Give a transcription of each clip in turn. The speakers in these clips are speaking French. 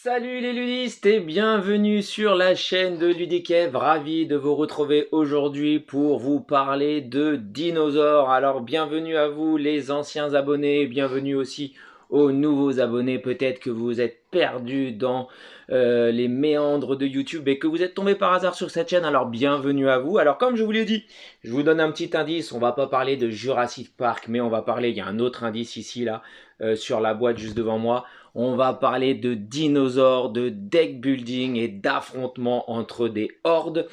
Salut les ludistes et bienvenue sur la chaîne de Ludikev, ravi de vous retrouver aujourd'hui pour vous parler de dinosaures. Alors bienvenue à vous les anciens abonnés, bienvenue aussi aux nouveaux abonnés. Peut-être que vous êtes perdus dans les méandres de YouTube et que vous êtes tombé par hasard sur cette chaîne, alors bienvenue à vous. Alors comme je vous l'ai dit, je vous donne un petit indice, on va pas parler de Jurassic Park, mais on va parler, il y a un autre indice ici là, sur la boîte juste devant moi. On va parler de dinosaures, de deck building et d'affrontements entre des hordes.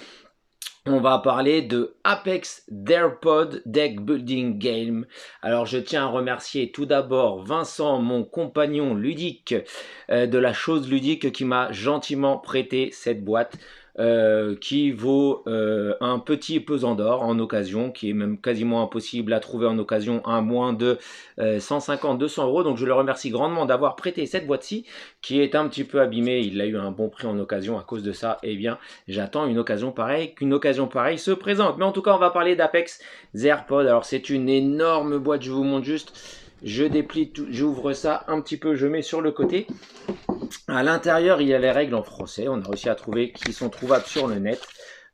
On va parler de Apex Theirpod Deck Building Game. Alors je tiens à remercier tout d'abord Vincent, mon compagnon ludique de la chose ludique qui m'a gentiment prêté cette boîte. Qui vaut un petit pesant d'or en occasion, qui est même quasiment impossible à trouver en occasion à moins de 150-200 euros. Donc je le remercie grandement d'avoir prêté cette boîte-ci, qui est un petit peu abîmée. Il a eu un bon prix en occasion à cause de ça. Eh bien, j'attends une occasion pareille, qu'une occasion pareille se présente. Mais en tout cas, on va parler d'Apex Theirpod. Alors c'est une énorme boîte, je vous montre juste. Je déplie tout, j'ouvre ça un petit peu, je mets sur le côté. À l'intérieur, il y a les règles en français. On a réussi à trouver qui sont trouvables sur le net.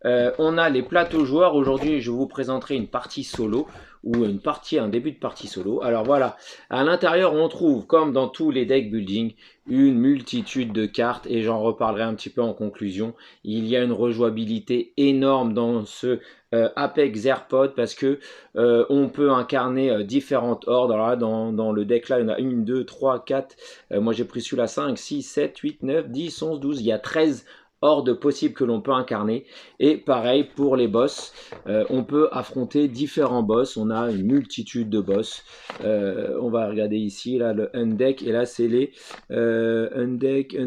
On a les plateaux joueurs. Aujourd'hui, je vous présenterai une partie solo ou un début de partie solo. Alors voilà, à l'intérieur, on trouve, comme dans tous les deck building, une multitude de cartes et j'en reparlerai un petit peu en conclusion. Il y a une rejouabilité énorme dans ce Apex Theirpod parce que on peut incarner différentes hordes. Alors là, dans le deck là, il y en a 1, 2, 3, 4. Moi, j'ai pris celui-là 5, 6, 7, 8, 9, 10, 11, 12. Il y a 13 hordes possibles que l'on peut incarner. Et pareil pour les boss, on peut affronter différents boss. On a une multitude de boss. On va regarder ici là le undeck et là c'est les undeck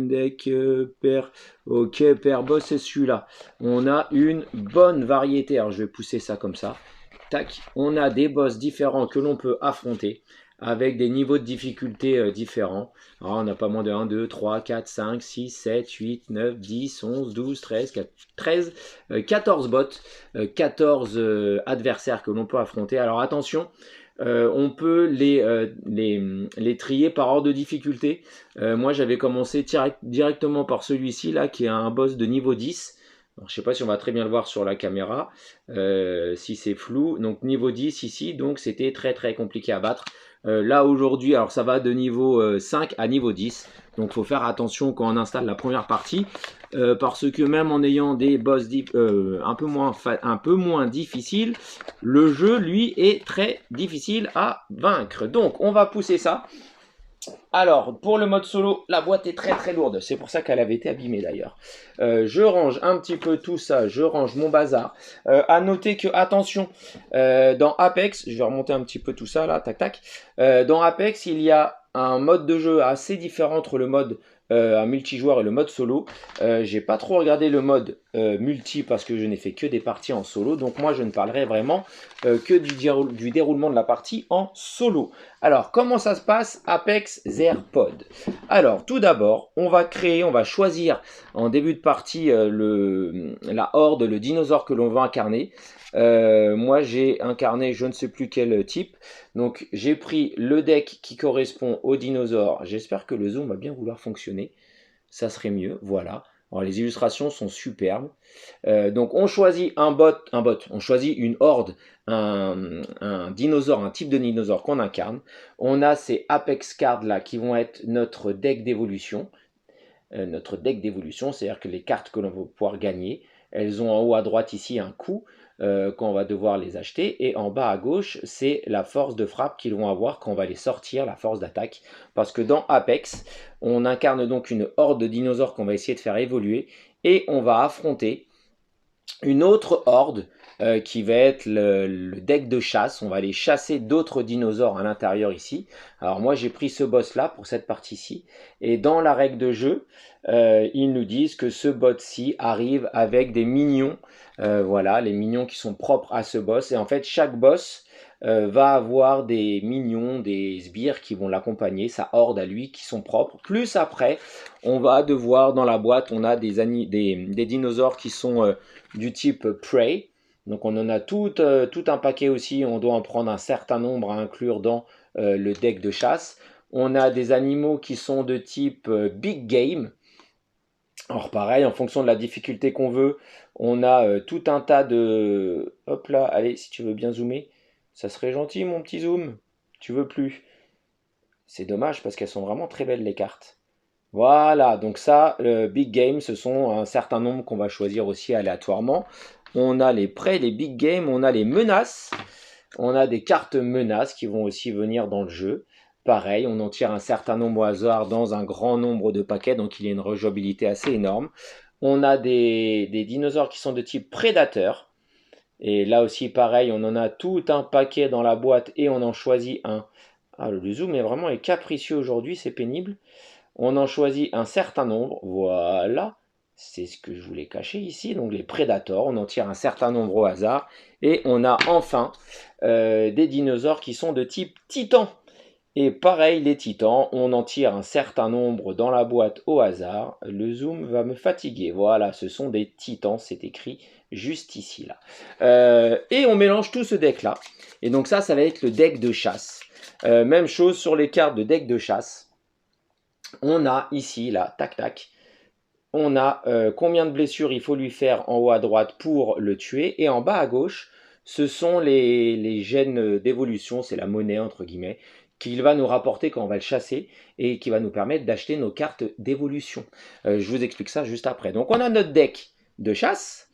per boss, c'est celui-là. On a une bonne variété. Alors je vais pousser ça comme ça. Tac, on a des boss différents que l'on peut affronter avec des niveaux de difficulté différents. Alors, on n'a pas moins de 1, 2, 3, 4, 5, 6, 7, 8, 9, 10, 11, 12, 13, 14 bots, 14 adversaires que l'on peut affronter. Alors attention, on peut les trier par ordre de difficulté. Moi j'avais commencé directement par celui-ci là qui est un boss de niveau 10. Alors, je ne sais pas si on va très bien le voir sur la caméra, si c'est flou. Donc niveau 10 ici, donc c'était très très compliqué à battre. Là aujourd'hui, alors ça va de niveau 5 à niveau 10. Donc il faut faire attention quand on installe la première partie. Parce que même en ayant des boss un peu moins difficiles, le jeu lui est très difficile à vaincre. Donc on va pousser ça. Alors, pour le mode solo, la boîte est très très lourde. C'est pour ça qu'elle avait été abîmée d'ailleurs. Je range un petit peu tout ça. Je range mon bazar. À noter que, attention, dans Apex, je vais remonter un petit peu tout ça là, tac tac. Dans Apex, il y a un mode de jeu assez différent entre le mode un multijoueur et le mode solo. J'ai pas trop regardé le mode multi parce que je n'ai fait que des parties en solo. Donc moi, je ne parlerai vraiment que du déroulement de la partie en solo. Alors, comment ça se passe Apex Theirpod? Alors, tout d'abord, on va choisir en début de partie la horde, le dinosaure que l'on va incarner. Moi, j'ai incarné je ne sais plus quel type. Donc, j'ai pris le deck qui correspond au dinosaure. J'espère que le zoom va bien vouloir fonctionner. Ça serait mieux, voilà. Alors, les illustrations sont superbes. Donc, on choisit on choisit une horde, un dinosaure, un type de dinosaure qu'on incarne. On a ces Apex cards là qui vont être notre deck d'évolution. C'est-à-dire que les cartes que l'on va pouvoir gagner, elles ont en haut à droite ici un coût quand on va devoir les acheter, et en bas à gauche, c'est la force de frappe qu'ils vont avoir quand on va les sortir, la force d'attaque. Parce que dans Apex, on incarne donc une horde de dinosaures qu'on va essayer de faire évoluer, et on va affronter une autre horde qui va être le deck de chasse. On va aller chasser d'autres dinosaures à l'intérieur ici. Alors moi j'ai pris ce boss là pour cette partie-ci. Et dans la règle de jeu, ils nous disent que ce boss-ci arrive avec des minions. Voilà, les minions qui sont propres à ce boss. Et en fait chaque boss va avoir des minions, des sbires qui vont l'accompagner, sa horde à lui qui sont propres. Plus après, on va devoir, dans la boîte, on a des dinosaures qui sont du type Prey. Donc on en a tout un paquet aussi, on doit en prendre un certain nombre à inclure dans le deck de chasse. On a des animaux qui sont de type Big Game. Alors pareil, en fonction de la difficulté qu'on veut, on a tout un tas de... Hop là, allez, si tu veux bien zoomer, ça serait gentil mon petit zoom. Tu veux plus. C'est dommage parce qu'elles sont vraiment très belles les cartes. Voilà, donc ça, le big game, ce sont un certain nombre qu'on va choisir aussi aléatoirement. On a les prêts, les big games, on a les menaces. On a des cartes menaces qui vont aussi venir dans le jeu. Pareil, on en tire un certain nombre au hasard dans un grand nombre de paquets, donc il y a une rejouabilité assez énorme. On a des dinosaures qui sont de type prédateur. Et là aussi, pareil, on en a tout un paquet dans la boîte et on en choisit un. Ah, le zoom est vraiment capricieux aujourd'hui, c'est pénible. On en choisit un certain nombre, voilà, c'est ce que je voulais cacher ici, donc les prédateurs, on en tire un certain nombre au hasard, et on a enfin des dinosaures qui sont de type titan. Et pareil, les titans, on en tire un certain nombre dans la boîte au hasard, le zoom va me fatiguer, voilà, ce sont des titans, c'est écrit juste ici, là. Et on mélange tout ce deck-là, et donc ça va être le deck de chasse. Même chose sur les cartes de deck de chasse. On a ici, là, tac tac, on a combien de blessures il faut lui faire en haut à droite pour le tuer. Et en bas à gauche, ce sont les gènes d'évolution, c'est la monnaie entre guillemets, qu'il va nous rapporter quand on va le chasser et qui va nous permettre d'acheter nos cartes d'évolution. Je vous explique ça juste après. Donc on a notre deck de chasse.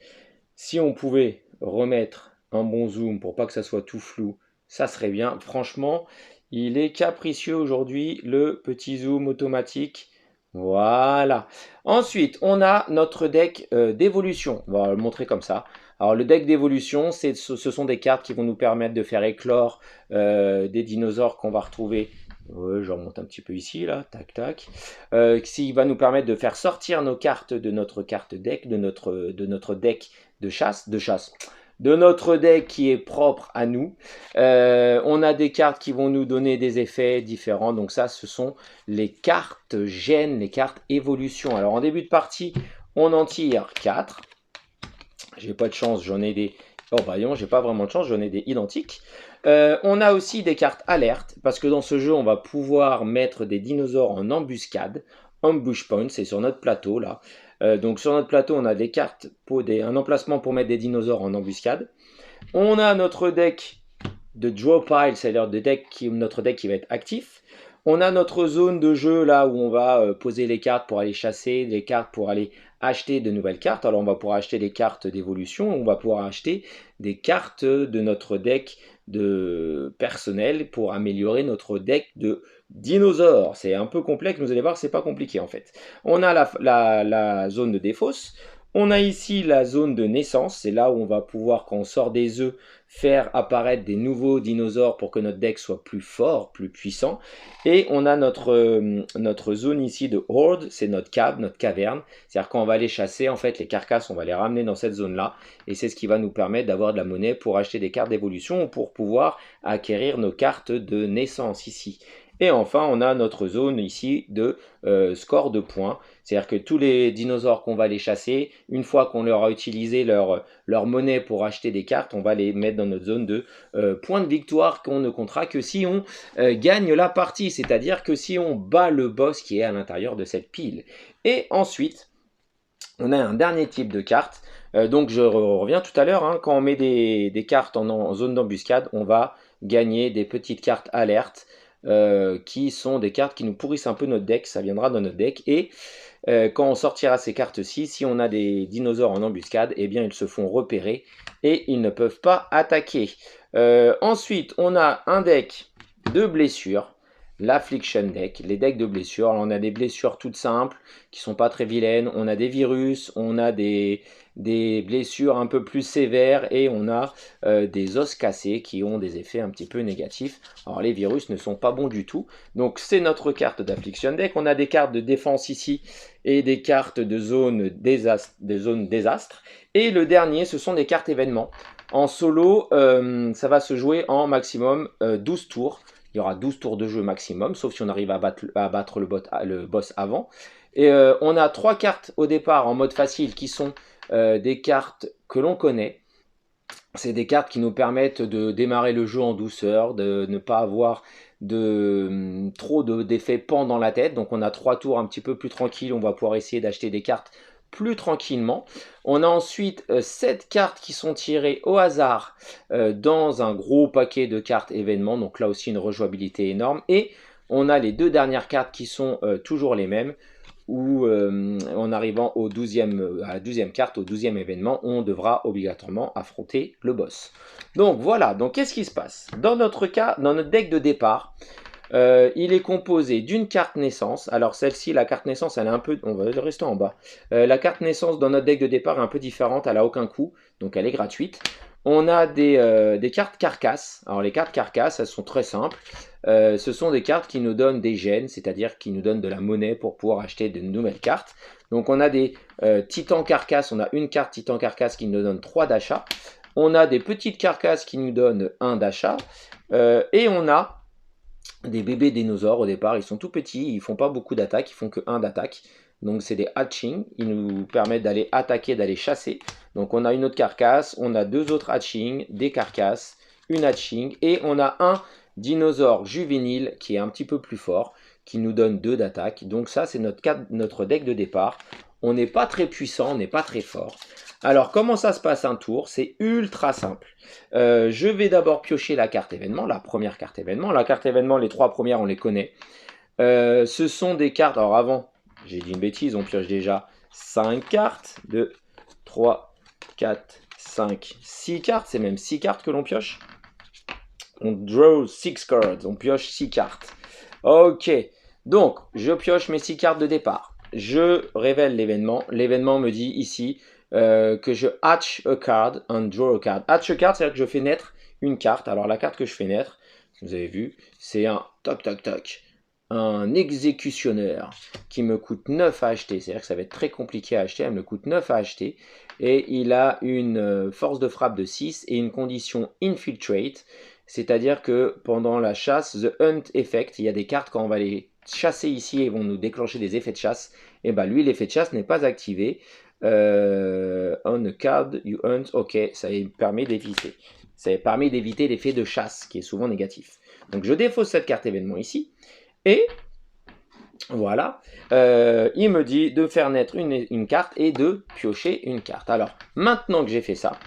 Si on pouvait remettre un bon zoom pour pas que ça soit tout flou, ça serait bien. Franchement, il est capricieux aujourd'hui, le petit zoom automatique. Voilà. Ensuite, on a notre deck d'évolution. On va le montrer comme ça. Alors, le deck d'évolution, ce sont des cartes qui vont nous permettre de faire éclore des dinosaures qu'on va retrouver. Je remonte un petit peu ici, là, tac, tac. Qui va nous permettre de faire sortir nos cartes de notre carte deck, de notre deck de chasse, de notre deck qui est propre à nous. On a des cartes qui vont nous donner des effets différents. Donc ça, ce sont les cartes gènes, les cartes évolution. Alors en début de partie, on en tire 4. J'ai pas de chance, j'en ai des... Oh bah non, j'ai pas vraiment de chance, j'en ai des identiques. On a aussi des cartes alerte, parce que dans ce jeu, on va pouvoir mettre des dinosaures en embuscade. Ambush point, c'est sur notre plateau là. Donc sur notre plateau, on a des cartes, un emplacement pour mettre des dinosaures en embuscade. On a notre deck de draw pile, c'est-à-dire notre deck qui va être actif. On a notre zone de jeu là où on va poser les cartes pour aller chasser, les cartes pour aller acheter de nouvelles cartes. Alors on va pouvoir acheter des cartes d'évolution, on va pouvoir acheter des cartes de notre deck de personnel pour améliorer notre deck de dinosaures. C'est un peu complexe, vous allez voir, c'est pas compliqué en fait. On a la zone de défausse. On a ici la zone de naissance, c'est là où on va pouvoir, quand on sort des œufs, faire apparaître des nouveaux dinosaures pour que notre deck soit plus fort, plus puissant. Et on a notre zone ici de horde, c'est notre cave, notre caverne. C'est-à-dire quand on va aller chasser, en fait, les carcasses, on va les ramener dans cette zone-là. Et c'est ce qui va nous permettre d'avoir de la monnaie pour acheter des cartes d'évolution ou pour pouvoir acquérir nos cartes de naissance ici. Et enfin, on a notre zone ici de score de points. C'est-à-dire que tous les dinosaures qu'on va aller chasser, une fois qu'on leur a utilisé leur monnaie pour acheter des cartes, on va les mettre dans notre zone de points de victoire qu'on ne comptera que si on gagne la partie. C'est-à-dire que si on bat le boss qui est à l'intérieur de cette pile. Et ensuite, on a un dernier type de carte. Donc je reviens tout à l'heure, hein, quand on met des cartes en zone d'embuscade, on va gagner des petites cartes alertes. Qui sont des cartes qui nous pourrissent un peu notre deck, ça viendra dans notre deck, et quand on sortira ces cartes-ci, si on a des dinosaures en embuscade, eh bien ils se font repérer et ils ne peuvent pas attaquer. Ensuite, on a un deck de blessures, l'Affliction Deck, les decks de blessures. Alors, on a des blessures toutes simples qui sont pas très vilaines, on a des virus, on a des blessures un peu plus sévères et on a des os cassés qui ont des effets un petit peu négatifs. Alors les virus ne sont pas bons du tout. Donc c'est notre carte d'Affliction Deck. On a des cartes de défense ici et des cartes de zone désastre. Et le dernier, ce sont des cartes événements. En solo, ça va se jouer en maximum 12 tours. Il y aura 12 tours de jeu maximum, sauf si on arrive à battre le boss avant. Et on a 3 cartes au départ en mode facile qui sont des cartes que l'on connaît. C'est des cartes qui nous permettent de démarrer le jeu en douceur, de ne pas avoir trop d'effets pendant la tête. Donc on a 3 tours un petit peu plus tranquilles, on va pouvoir essayer d'acheter des cartes plus tranquillement. On a ensuite 7 cartes qui sont tirées au hasard dans un gros paquet de cartes événements, donc là aussi une rejouabilité énorme. Et on a les 2 dernières cartes qui sont toujours les mêmes, où en arrivant à la 12e carte, au 12e événement, on devra obligatoirement affronter le boss. Donc voilà, donc qu'est-ce qui se passe? Dans notre cas, dans notre deck de départ, il est composé d'une carte naissance. Alors celle-ci, la carte naissance, elle est un peu... On va rester en bas. La carte naissance dans notre deck de départ est un peu différente, elle n'a aucun coût, donc elle est gratuite. On a des cartes carcasses. Alors les cartes carcasses, elles sont très simples. Ce sont des cartes qui nous donnent des gènes, c'est-à-dire qui nous donnent de la monnaie pour pouvoir acheter de nouvelles cartes. Donc on a des titans carcasses, on a une carte titan carcasse qui nous donne 3 d'achat. On a des petites carcasses qui nous donnent 1 d'achat. Et on a des bébés dinosaures au départ, ils sont tout petits, ils font pas beaucoup d'attaques, ils font que 1 d'attaque. Donc c'est des hatchings, ils nous permettent d'aller attaquer, d'aller chasser. Donc on a une autre carcasse, on a 2 autres hatchings, des carcasses, une hatching, et on a un dinosaure juvénile qui est un petit peu plus fort, qui nous donne 2 d'attaque. Donc ça c'est notre deck de départ. On n'est pas très puissant, on n'est pas très fort. Alors comment ça se passe un tour? C'est ultra simple. Je vais d'abord piocher la carte événement, la première carte événement. La carte événement, les 3 premières, on les connaît. Ce sont des cartes... Alors avant, j'ai dit une bêtise, on pioche déjà 5 cartes. 2, 3, 4, 5, 6 cartes. C'est même 6 cartes que l'on pioche. On draw 6 cards, on pioche 6 cartes. Ok, donc je pioche mes 6 cartes de départ. Je révèle l'événement. L'événement me dit ici... que je hatch a card and draw a card. Hatch a card, c'est-à-dire que je fais naître une carte. Alors la carte que je fais naître, vous avez vu, c'est un toc toc toc, un exécutionneur qui me coûte 9 à acheter. C'est-à-dire que ça va être très compliqué à acheter, elle me coûte 9 à acheter. Et il a une force de frappe de 6 et une condition infiltrate. C'est-à-dire que pendant la chasse, the hunt effect, il y a des cartes quand on va les chasser ici et vont nous déclencher des effets de chasse. Et bien lui, l'effet de chasse n'est pas activé. On a card you hunt, ok, ça permet d'éviter. Ça permet d'éviter l'effet de chasse qui est souvent négatif. Donc je défausse cette carte événement ici et voilà, il me dit de faire naître une carte et de piocher une carte. Alors maintenant que j'ai fait ça,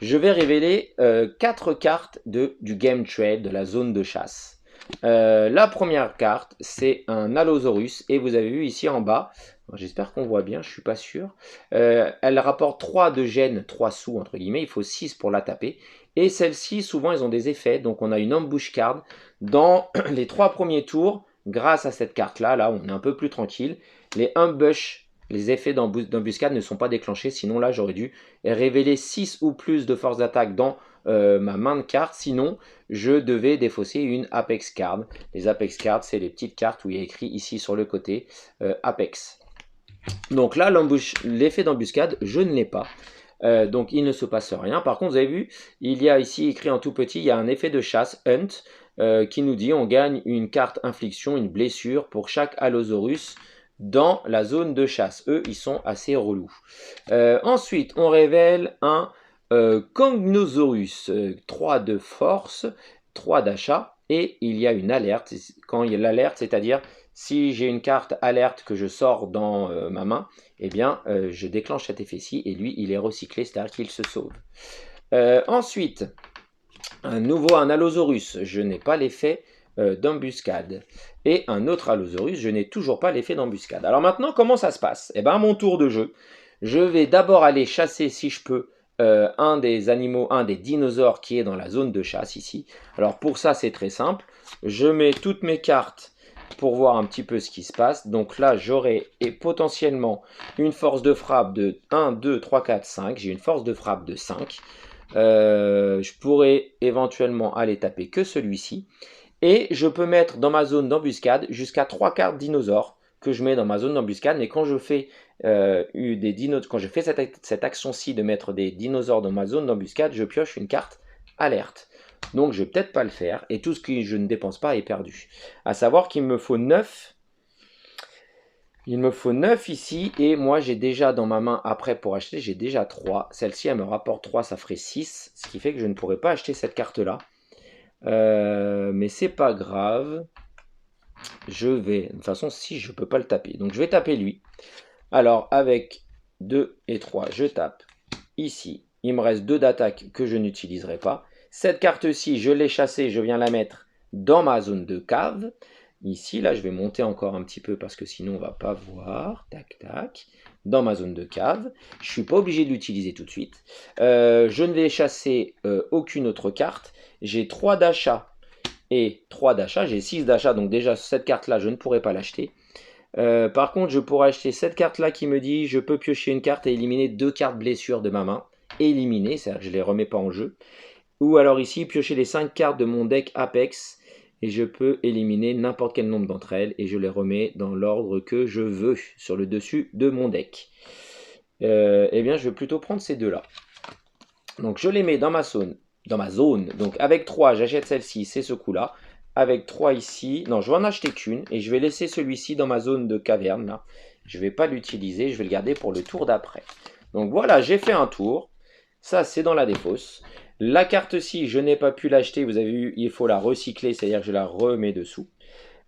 je vais révéler 4 cartes du game trade, de la zone de chasse. La première carte, c'est un Allosaurus, et vous avez vu ici en bas, j'espère qu'on voit bien, je suis pas sûr, elle rapporte 3 de gènes, 3 sous entre guillemets, il faut 6 pour la taper, et celles-ci, souvent, elles ont des effets, donc on a une ambush card. Dans les 3 premiers tours, grâce à cette carte-là, là, on est un peu plus tranquille, les ambush, les effets d'embuscade ne sont pas déclenchés, sinon là, j'aurais dû révéler 6 ou plus de force d'attaque dans ma main de cartes, sinon je devais défausser une Apex card. Les Apex cards, c'est les petites cartes où il y a écrit ici sur le côté Apex. Donc là, l'effet d'embuscade, je ne l'ai pas. Donc il ne se passe rien. Par contre, vous avez vu, il y a ici écrit en tout petit, il y a un effet de chasse, Hunt, qui nous dit on gagne une carte infliction, une blessure pour chaque Allosaurus dans la zone de chasse. Eux, ils sont assez relous. Ensuite, on révèle un Kongnosaurus, 3 de force, 3 d'achat, et il y a une alerte. Quand il y a l'alerte, c'est-à-dire si j'ai une carte alerte que je sors dans ma main, eh bien je déclenche cet effet-ci, et lui il est recyclé, c'est-à-dire qu'il se sauve. Ensuite, un Allosaurus, je n'ai pas l'effet d'embuscade. Et un autre Allosaurus, je n'ai toujours pas l'effet d'embuscade. Alors maintenant, comment ça se passe? Eh bien, à mon tour de jeu, je vais d'abord aller chasser, si je peux, un des animaux, un des dinosaures qui est dans la zone de chasse ici. Alors pour ça, c'est très simple. Je mets toutes mes cartes pour voir un petit peu ce qui se passe. Donc là, j'aurai potentiellement une force de frappe de 1, 2, 3, 4, 5. J'ai une force de frappe de 5. Je pourrais éventuellement aller taper que celui-ci. Et je peux mettre dans ma zone d'embuscade jusqu'à 3 cartes dinosaures que je mets dans ma zone d'embuscade. Mais quand je fais, cette action-ci de mettre des dinosaures dans ma zone d'embuscade, je pioche une carte alerte. Donc je vais peut-être pas le faire. Et tout ce que je ne dépense pas est perdu. À savoir qu'il me faut 9. Il me faut 9 ici. Et moi j'ai déjà dans ma main, après pour acheter, j'ai déjà 3. Celle-ci elle me rapporte 3, ça ferait 6. Ce qui fait que je ne pourrais pas acheter cette carte-là. Mais c'est pas grave. De toute façon, si je peux pas le taper. Donc je vais taper lui. Alors avec 2 et 3, je tape ici. Il me reste 2 d'attaque que je n'utiliserai pas. Cette carte-ci, je l'ai chassée, je viens la mettre dans ma zone de cave. Ici, là, je vais monter encore un petit peu parce que sinon, on ne va pas voir. Tac, tac. Dans ma zone de cave. Je ne suis pas obligé de l'utiliser tout de suite. Je ne vais chasser aucune autre carte. J'ai 3 d'achat et 3 d'achat. J'ai 6 d'achat, donc déjà, cette carte-là, je ne pourrai pas l'acheter. Par contre, je pourrais acheter cette carte-là qui me dit je peux piocher une carte et éliminer 2 cartes blessures de ma main. Éliminer, c'est-à-dire que je ne les remets pas en jeu. Ou alors ici, piocher les 5 cartes de mon deck Apex et je peux éliminer n'importe quel nombre d'entre elles et je les remets dans l'ordre que je veux sur le dessus de mon deck. Eh bien, je vais plutôt prendre ces deux-là. Donc, je les mets dans ma zone. Donc, avec 3, j'achète celle-ci, c'est ce coup-là. Avec 3 ici, non, je vais en acheter qu'une et je vais laisser celui-ci dans ma zone de caverne. Là. Je ne vais pas l'utiliser, je vais le garder pour le tour d'après. Donc, voilà, j'ai fait un tour. Ça, c'est dans la défausse. La carte-ci, je n'ai pas pu l'acheter. Vous avez vu, il faut la recycler, c'est-à-dire que je la remets dessous.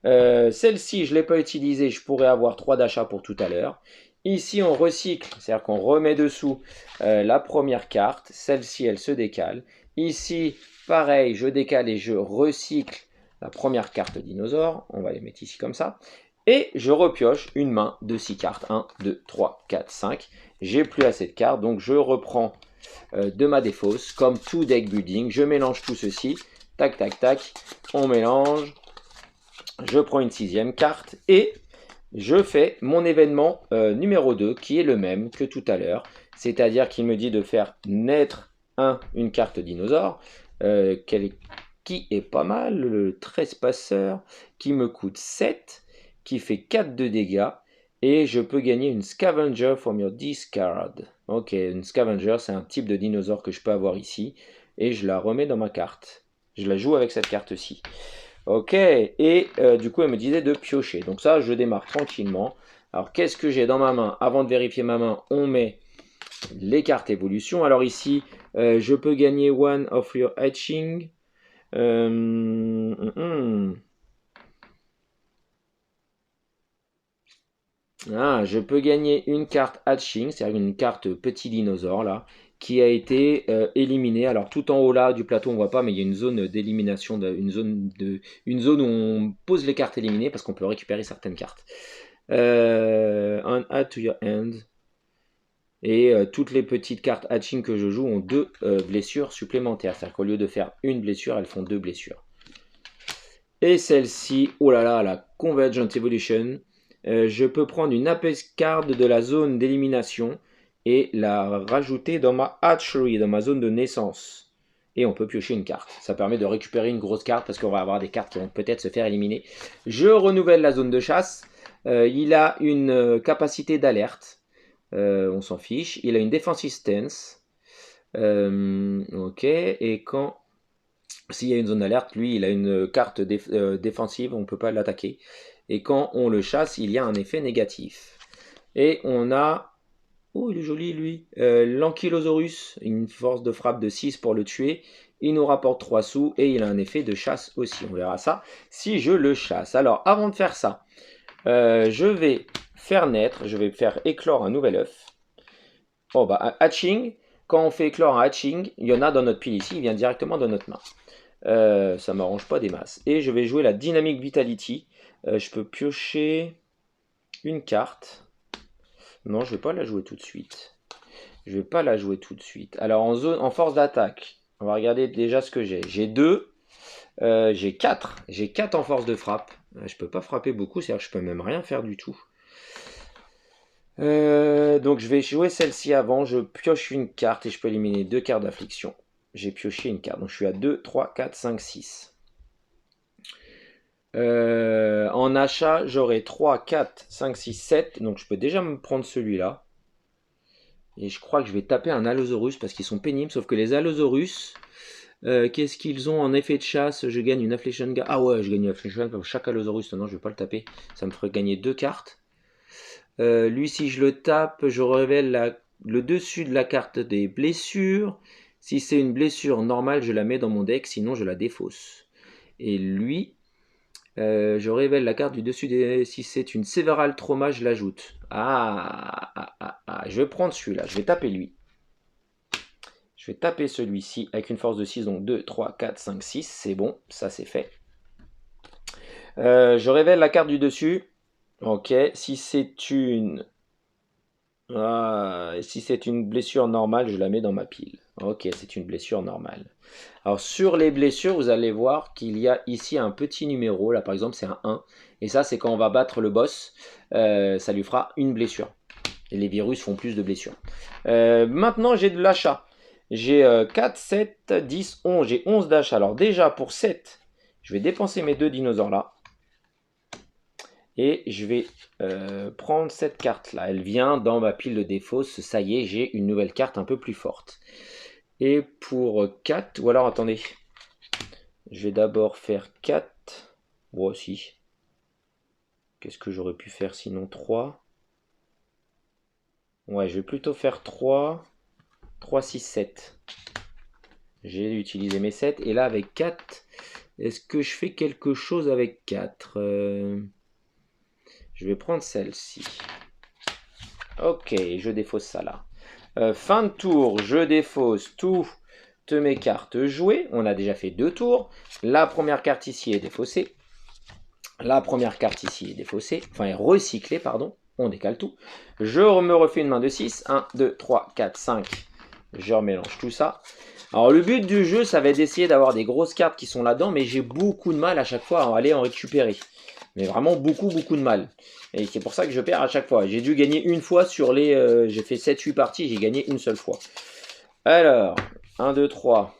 Celle-ci, je ne l'ai pas utilisée. Je pourrais avoir 3 d'achat pour tout à l'heure. Ici, on recycle, c'est-à-dire qu'on remet dessous la première carte. Celle-ci, elle se décale. Ici, pareil, je décale et je recycle la première carte dinosaure. On va les mettre ici comme ça. Et je repioche une main de 6 cartes. 1, 2, 3, 4, 5. J'ai plus assez de cartes, donc je reprends de ma défausse, comme tout deck building. Je mélange tout ceci, tac, tac, tac, on mélange, je prends une 6e carte et je fais mon événement numéro 2 qui est le même que tout à l'heure, c'est-à-dire qu'il me dit de faire naître une carte dinosaure, qui est pas mal, le Trespasser, qui me coûte 7, qui fait 4 de dégâts, et je peux gagner une Scavenger from your discard. Ok, une Scavenger, c'est un type de dinosaure que je peux avoir ici. Et je la remets dans ma carte. Je la joue avec cette carte-ci. Ok, et du coup, elle me disait de piocher. Donc ça, je démarre tranquillement. Alors, qu'est-ce que j'ai dans ma main? Avant de vérifier ma main, on met les cartes évolution. Alors ici, je peux gagner one of your hatching. Ah, je peux gagner une carte hatching, c'est-à-dire une carte petit dinosaure là, qui a été éliminée. Alors tout en haut là du plateau on voit pas, mais il y a une zone d'élimination, une zone où on pose les cartes éliminées parce qu'on peut récupérer certaines cartes. Add to your hand. Et toutes les petites cartes hatching que je joue ont 2 blessures supplémentaires. C'est-à-dire qu'au lieu de faire une blessure, elles font 2 blessures. Et celle-ci, oh là là, la Convergent Evolution. Je peux prendre une Apex card de la zone d'élimination et la rajouter dans ma hatchery, dans ma zone de naissance. Et on peut piocher une carte. Ça permet de récupérer une grosse carte parce qu'on va avoir des cartes qui vont peut-être se faire éliminer. Je renouvelle la zone de chasse. Il a une capacité d'alerte. On s'en fiche. Il a une defensive stance. Ok. Et quand... S'il y a une zone d'alerte, lui, il a une carte défensive. On ne peut pas l'attaquer. Et quand on le chasse, il y a un effet négatif. Et on a... Oh, il est joli, lui. L'Ankylosaurus, une force de frappe de 6 pour le tuer. Il nous rapporte 3 sous et il a un effet de chasse aussi. On verra ça si je le chasse. Alors, avant de faire ça, je vais faire naître, je vais faire éclore un nouvel œuf. Oh, bah, hatching. Quand on fait éclore un hatching, il y en a dans notre pile ici, il vient directement dans notre main. Ça ne m'arrange pas des masses. Et je vais jouer la Dynamic Vitality. Je peux piocher une carte. Non, je ne vais pas la jouer tout de suite. Je vais pas la jouer tout de suite. Alors en force d'attaque, on va regarder déjà ce que j'ai. J'ai 2, j'ai 4. J'ai 4 en force de frappe. Je peux pas frapper beaucoup, c'est-à-dire que je peux même rien faire du tout. Donc je vais jouer celle-ci avant. Je pioche une carte et je peux éliminer 2 cartes d'affliction. J'ai pioché une carte. Donc je suis à 2, 3, 4, 5, 6. En achat, j'aurai 3, 4, 5, 6, 7. Donc je peux déjà me prendre celui-là. Et je crois que je vais taper un Allosaurus parce qu'ils sont pénibles. Sauf que les Allosaurus, qu'est-ce qu'ils ont en effet de chasse? Je gagne une Affliction Guard. Ah ouais, je gagne une Affliction Guard pour chaque Allosaurus. Non, je vais pas le taper. Ça me ferait gagner 2 cartes. Lui, si je le tape, je révèle le dessus de la carte des blessures. Si c'est une blessure normale, je la mets dans mon deck. Sinon, je la défausse. Et lui... Je révèle la carte du dessus des... Si c'est une Sévéral Trauma, je l'ajoute. Je vais prendre celui-là. Je vais taper lui. Je vais taper celui-ci avec une force de 6. Donc 2, 3, 4, 5, 6. C'est bon. Ça, c'est fait. Je révèle la carte du dessus. Ok. Si c'est une... si c'est une blessure normale, je la mets dans ma pile. Ok, c'est une blessure normale. Alors sur les blessures, vous allez voir qu'il y a ici un petit numéro. Là par exemple c'est un 1. Et ça c'est quand on va battre le boss. Ça lui fera une blessure. Et les virus font plus de blessures. Maintenant j'ai de l'achat. J'ai 4, 7, 10, 11. J'ai 11 d'achat. Alors déjà pour 7, je vais dépenser mes deux dinosaures là. Et je vais prendre cette carte-là. Elle vient dans ma pile de défausse. Ça y est, j'ai une nouvelle carte un peu plus forte. Et pour 4, ou alors attendez. Je vais d'abord faire 4. Moi aussi. Qu'est-ce que j'aurais pu faire sinon 3. Ouais, je vais plutôt faire 3. 3, 6, 7. J'ai utilisé mes 7. Et là, avec 4, est-ce que je fais quelque chose avec 4 Je vais prendre celle-ci. Ok, je défausse ça là. Fin de tour, je défausse toutes mes cartes jouées. On a déjà fait 2 tours. La première carte ici est défaussée. La première carte ici est défaussée. Enfin, est recyclée, pardon. On décale tout. Je me refais une main de 6. 1, 2, 3, 4, 5. Je remélange tout ça. Alors, le but du jeu, ça va être d'essayer d'avoir des grosses cartes qui sont là-dedans. Mais j'ai beaucoup de mal à chaque fois à aller en récupérer. Mais vraiment beaucoup de mal. Et c'est pour ça que je perds à chaque fois. J'ai dû gagner une fois sur les... j'ai fait 7-8 parties, j'ai gagné une seule fois. Alors, 1, 2, 3.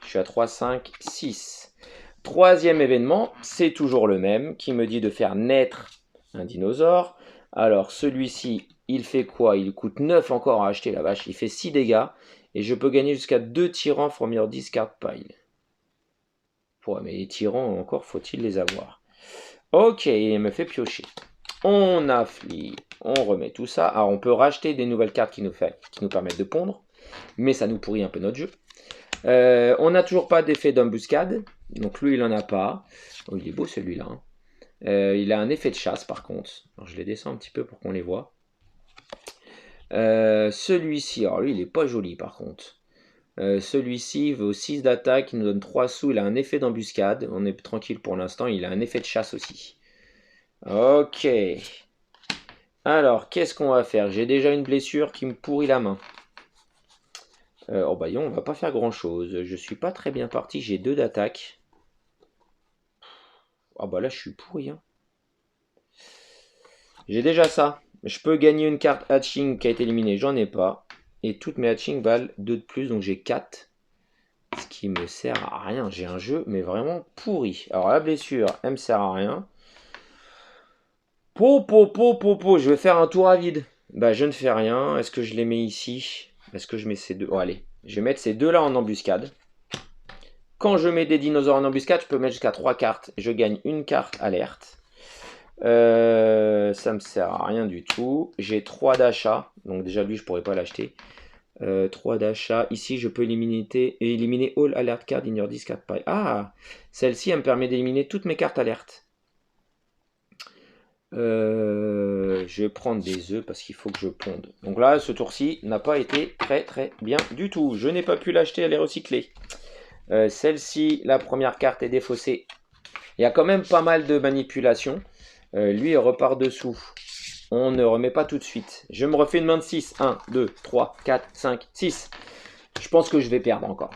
Je suis à 3, 5, 6. Troisième événement, c'est toujours le même, qui me dit de faire naître un dinosaure. Alors, celui-ci, il fait quoi? Il coûte 9 encore à acheter, la vache. Il fait 6 dégâts. Et je peux gagner jusqu'à 2 tyrans from your discard pile. Ouais, mais les tyrans, encore faut-il les avoir. Ok, il me fait piocher. On affilie, on remet tout ça. Alors on peut racheter des nouvelles cartes qui nous permettent de pondre, mais ça nous pourrit un peu notre jeu. On n'a toujours pas d'effet d'embuscade, donc lui il en a pas. Oh, il est beau celui-là. Hein. Il a un effet de chasse par contre. Alors je les descends un petit peu pour qu'on les voit. Celui-ci, alors lui il est pas joli par contre. Celui-ci vaut 6 d'attaque, il nous donne 3 sous, il a un effet d'embuscade. On est tranquille pour l'instant, il a un effet de chasse aussi. Ok. Alors, qu'est-ce qu'on va faire? J'ai déjà une blessure qui me pourrit la main. Oh bah on va pas faire grand-chose. Je suis pas très bien parti, j'ai 2 d'attaque. Ah bah là, je suis pourri. Hein. J'ai déjà ça. Je peux gagner une carte hatching qui a été éliminée, j'en ai pas. Et toutes mes hatching valent 2 de plus, donc j'ai 4. Ce qui me sert à rien. J'ai un jeu, mais vraiment pourri. Alors la blessure, elle me sert à rien. Je vais faire un tour à vide. Bah je ne fais rien. Est-ce que je les mets ici? Est-ce que je mets ces deux? Oh allez, je vais mettre ces deux là en embuscade. Quand je mets des dinosaures en embuscade, je peux mettre jusqu'à 3 cartes. Je gagne une carte alerte. Ça me sert à rien du tout. J'ai 3 d'achat. Donc déjà lui je pourrais pas l'acheter. 3 d'achat. Ici je peux éliminer all alert card in your discard pile. Ah, celle-ci elle me permet d'éliminer toutes mes cartes alertes. Je vais prendre des œufs parce qu'il faut que je ponde. Donc là, ce tour-ci n'a pas été très bien du tout. Je n'ai pas pu l'acheter, elle est recyclée. Celle-ci, la première carte est défaussée. Il y a quand même pas mal de manipulations. Lui, il repart dessous. On ne remet pas tout de suite. Je me refais une main de 6. 1, 2, 3, 4, 5, 6. Je pense que je vais perdre encore.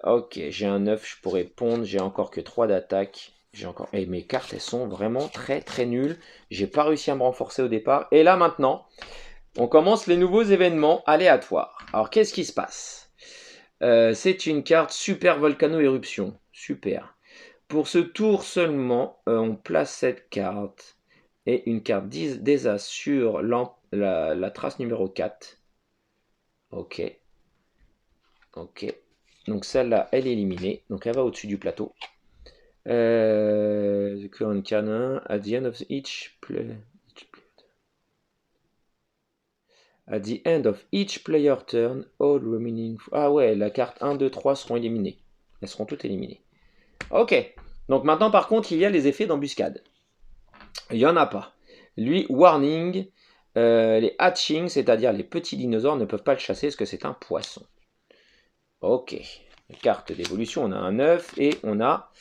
Ok, j'ai un 9, je pourrais pondre. J'ai encore que 3 d'attaque. Et mes cartes, elles sont vraiment très nulles. J'ai pas réussi à me renforcer au départ. Et là, maintenant, on commence les nouveaux événements aléatoires. Alors, qu'est-ce qui se passe? C'est une carte Super Volcano Éruption. Super. Pour ce tour seulement, on place cette carte et une carte des As sur la trace numéro 4. Ok. Ok. Donc celle-là, elle est éliminée. Donc elle va au-dessus du plateau. The current canon at the end of each play. At the end of each player turn, all remaining. Ah ouais, la carte 1, 2, 3 seront éliminées. Elles seront toutes éliminées. Ok. Donc maintenant, par contre, il y a les effets d'embuscade. Il n'y en a pas. Lui, warning, les hatchings, c'est-à-dire les petits dinosaures, ne peuvent pas le chasser parce que c'est un poisson. Ok. Carte d'évolution, on a un œuf et on a...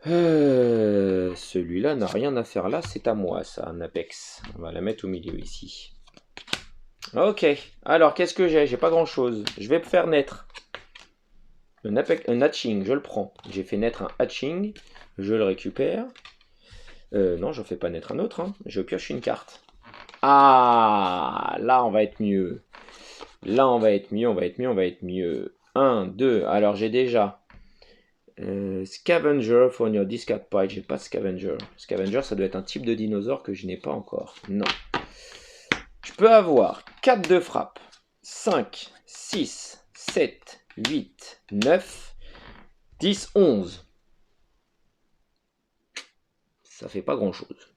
celui-là n'a rien à faire là, c'est à moi ça, un apex. On va la mettre au milieu ici. Ok, alors qu'est-ce que j'ai? J'ai pas grand chose. Je vais faire naître un hatching, je le prends. J'ai fait naître un hatching, je le récupère. Non, je ne fais pas naître un autre, hein. Je pioche une carte. Ah, là on va être mieux. Là on va être mieux, on va être mieux, on va être mieux. 1, 2, alors j'ai déjà Scavenger for your discard pile. J'ai pas de Scavenger. Scavenger, ça doit être un type de dinosaure que je n'ai pas encore. Non. Je peux avoir 4 de frappe, 5, 6, 7, 8, 9, 10, 11. Ça fait pas grand chose.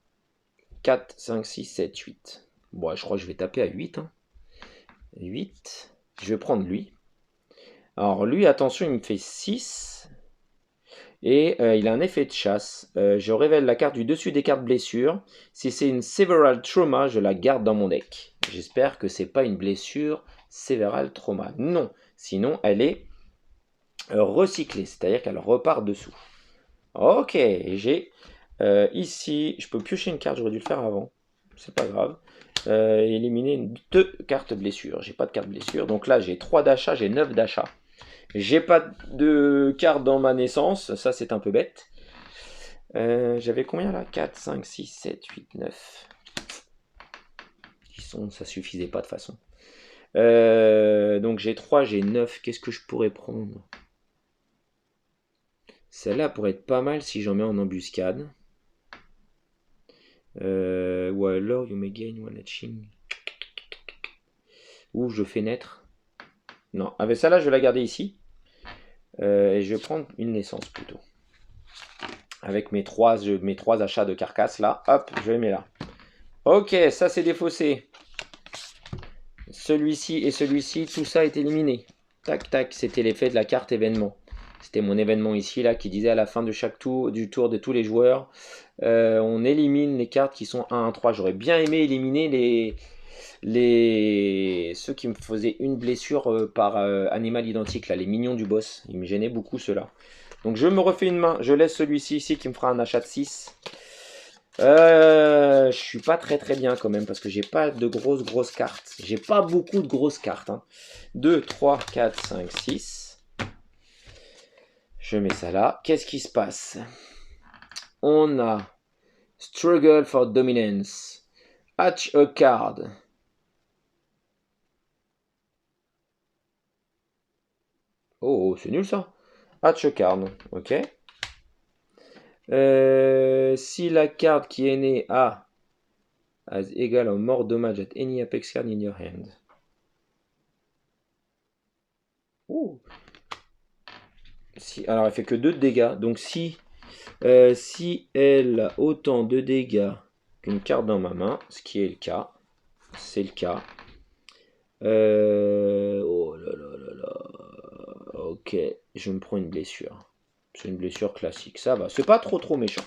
4, 5, 6, 7, 8. Bon, je crois que je vais taper à 8. Hein. 8. Je vais prendre lui. Alors lui, attention, il me fait 6. Et il a un effet de chasse. Je révèle la carte du dessus des cartes blessures. Si c'est une Several Trauma, je la garde dans mon deck. J'espère que c'est pas une blessure Several Trauma. Non, sinon elle est recyclée, c'est-à-dire qu'elle repart dessous. Ok, j'ai ici, je peux piocher une carte, j'aurais dû le faire avant. C'est pas grave. Éliminer 2 cartes blessures. J'ai pas de carte blessure. Donc là, j'ai 3 d'achat, j'ai 9 d'achat. J'ai pas de carte dans ma naissance, ça c'est un peu bête. J'avais combien là? 4, 5, 6, 7, 8, 9. Ça suffisait pas de façon. Donc j'ai 3, j'ai 9. Qu'est-ce que je pourrais prendre? Celle-là pourrait être pas mal si j'en mets en embuscade. Ou alors you may gain one hatching. Ou je fais naître. Non, avec celle-là je vais la garder ici. Et je vais prendre une naissance plutôt. Avec mes 3 achats de carcasse là, hop, je les mets là. Ok, ça c'est défaussé. Celui-ci et celui-ci, tout ça est éliminé. Tac, tac, c'était l'effet de la carte événement. C'était mon événement ici là qui disait à la fin de chaque tour, du tour de tous les joueurs, on élimine les cartes qui sont 1, 1, 3. J'aurais bien aimé éliminer ceux qui me faisaient une blessure par animal identique, là, les mignons du boss. Ils me gênaient beaucoup ceux-là. Donc je me refais une main, je laisse celui-ci ici qui me fera un achat de 6. Je suis pas très bien quand même parce que j'ai pas de grosses cartes. J'ai pas beaucoup de grosses cartes. Hein. 2, 3, 4, 5, 6. Je mets ça là. Qu'est-ce qui se passe? On a Struggle for Dominance. Hatch a card. Oh, c'est nul ça. Hatch a card. Ok. Si la carte qui est née a as égal or more damage at any apex card in your hand. Oh. Alors elle fait que 2 de dégâts. Donc si elle a autant de dégâts qu'une carte dans ma main, ce qui est le cas, c'est le cas. Oh là là là là. Ok, je me prends une blessure. C'est une blessure classique, ça va. C'est pas trop méchant.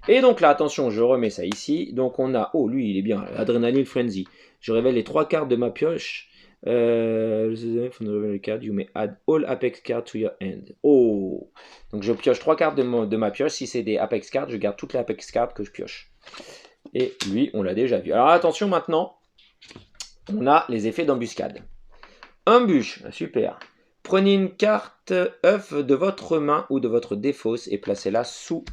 Et donc là, attention, je remets ça ici. Donc on a, oh lui il est bien, Adrenaline Frenzy. Je révèle les 3 cartes de ma pioche. You may add all Apex cards to your hand. Oh, donc je pioche 3 cartes de ma pioche. Si c'est des Apex cards, je garde toutes les Apex cards que je pioche. Et lui, on l'a déjà vu. Alors attention maintenant, on a les effets d'embuscade. Embûche, super. Prenez une carte œuf de votre main ou de votre défausse et placez-la sous.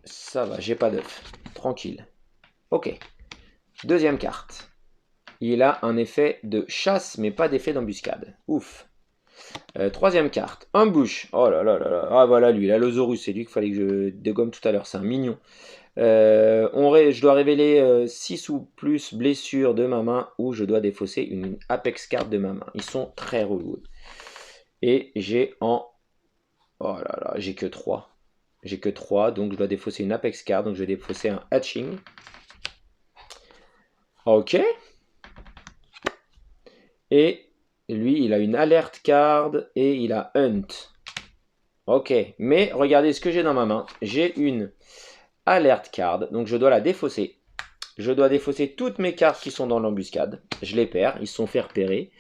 Ça va, j'ai pas d'œuf. Tranquille. Ok. Deuxième carte. Il a un effet de chasse, mais pas d'effet d'embuscade. Ouf. Troisième carte. Embouche. Oh là là là là. Ah voilà lui, l'Allosaurus. C'est lui qu'il fallait que je dégomme tout à l'heure. C'est un mignon. Je dois révéler 6 ou plus blessures de ma main ou je dois défausser une Apex card de ma main. Ils sont très relous. Et j'ai en... Oh là là, j'ai que 3. J'ai que 3, donc je dois défausser une Apex card. Donc je vais défausser un Hatching. Ok. Et lui, il a une Alert card et il a Hunt. Ok, mais regardez ce que j'ai dans ma main. J'ai une alert card, donc je dois la défausser. Je dois défausser toutes mes cartes qui sont dans l'embuscade. Je les perds, ils se sont fait repérer.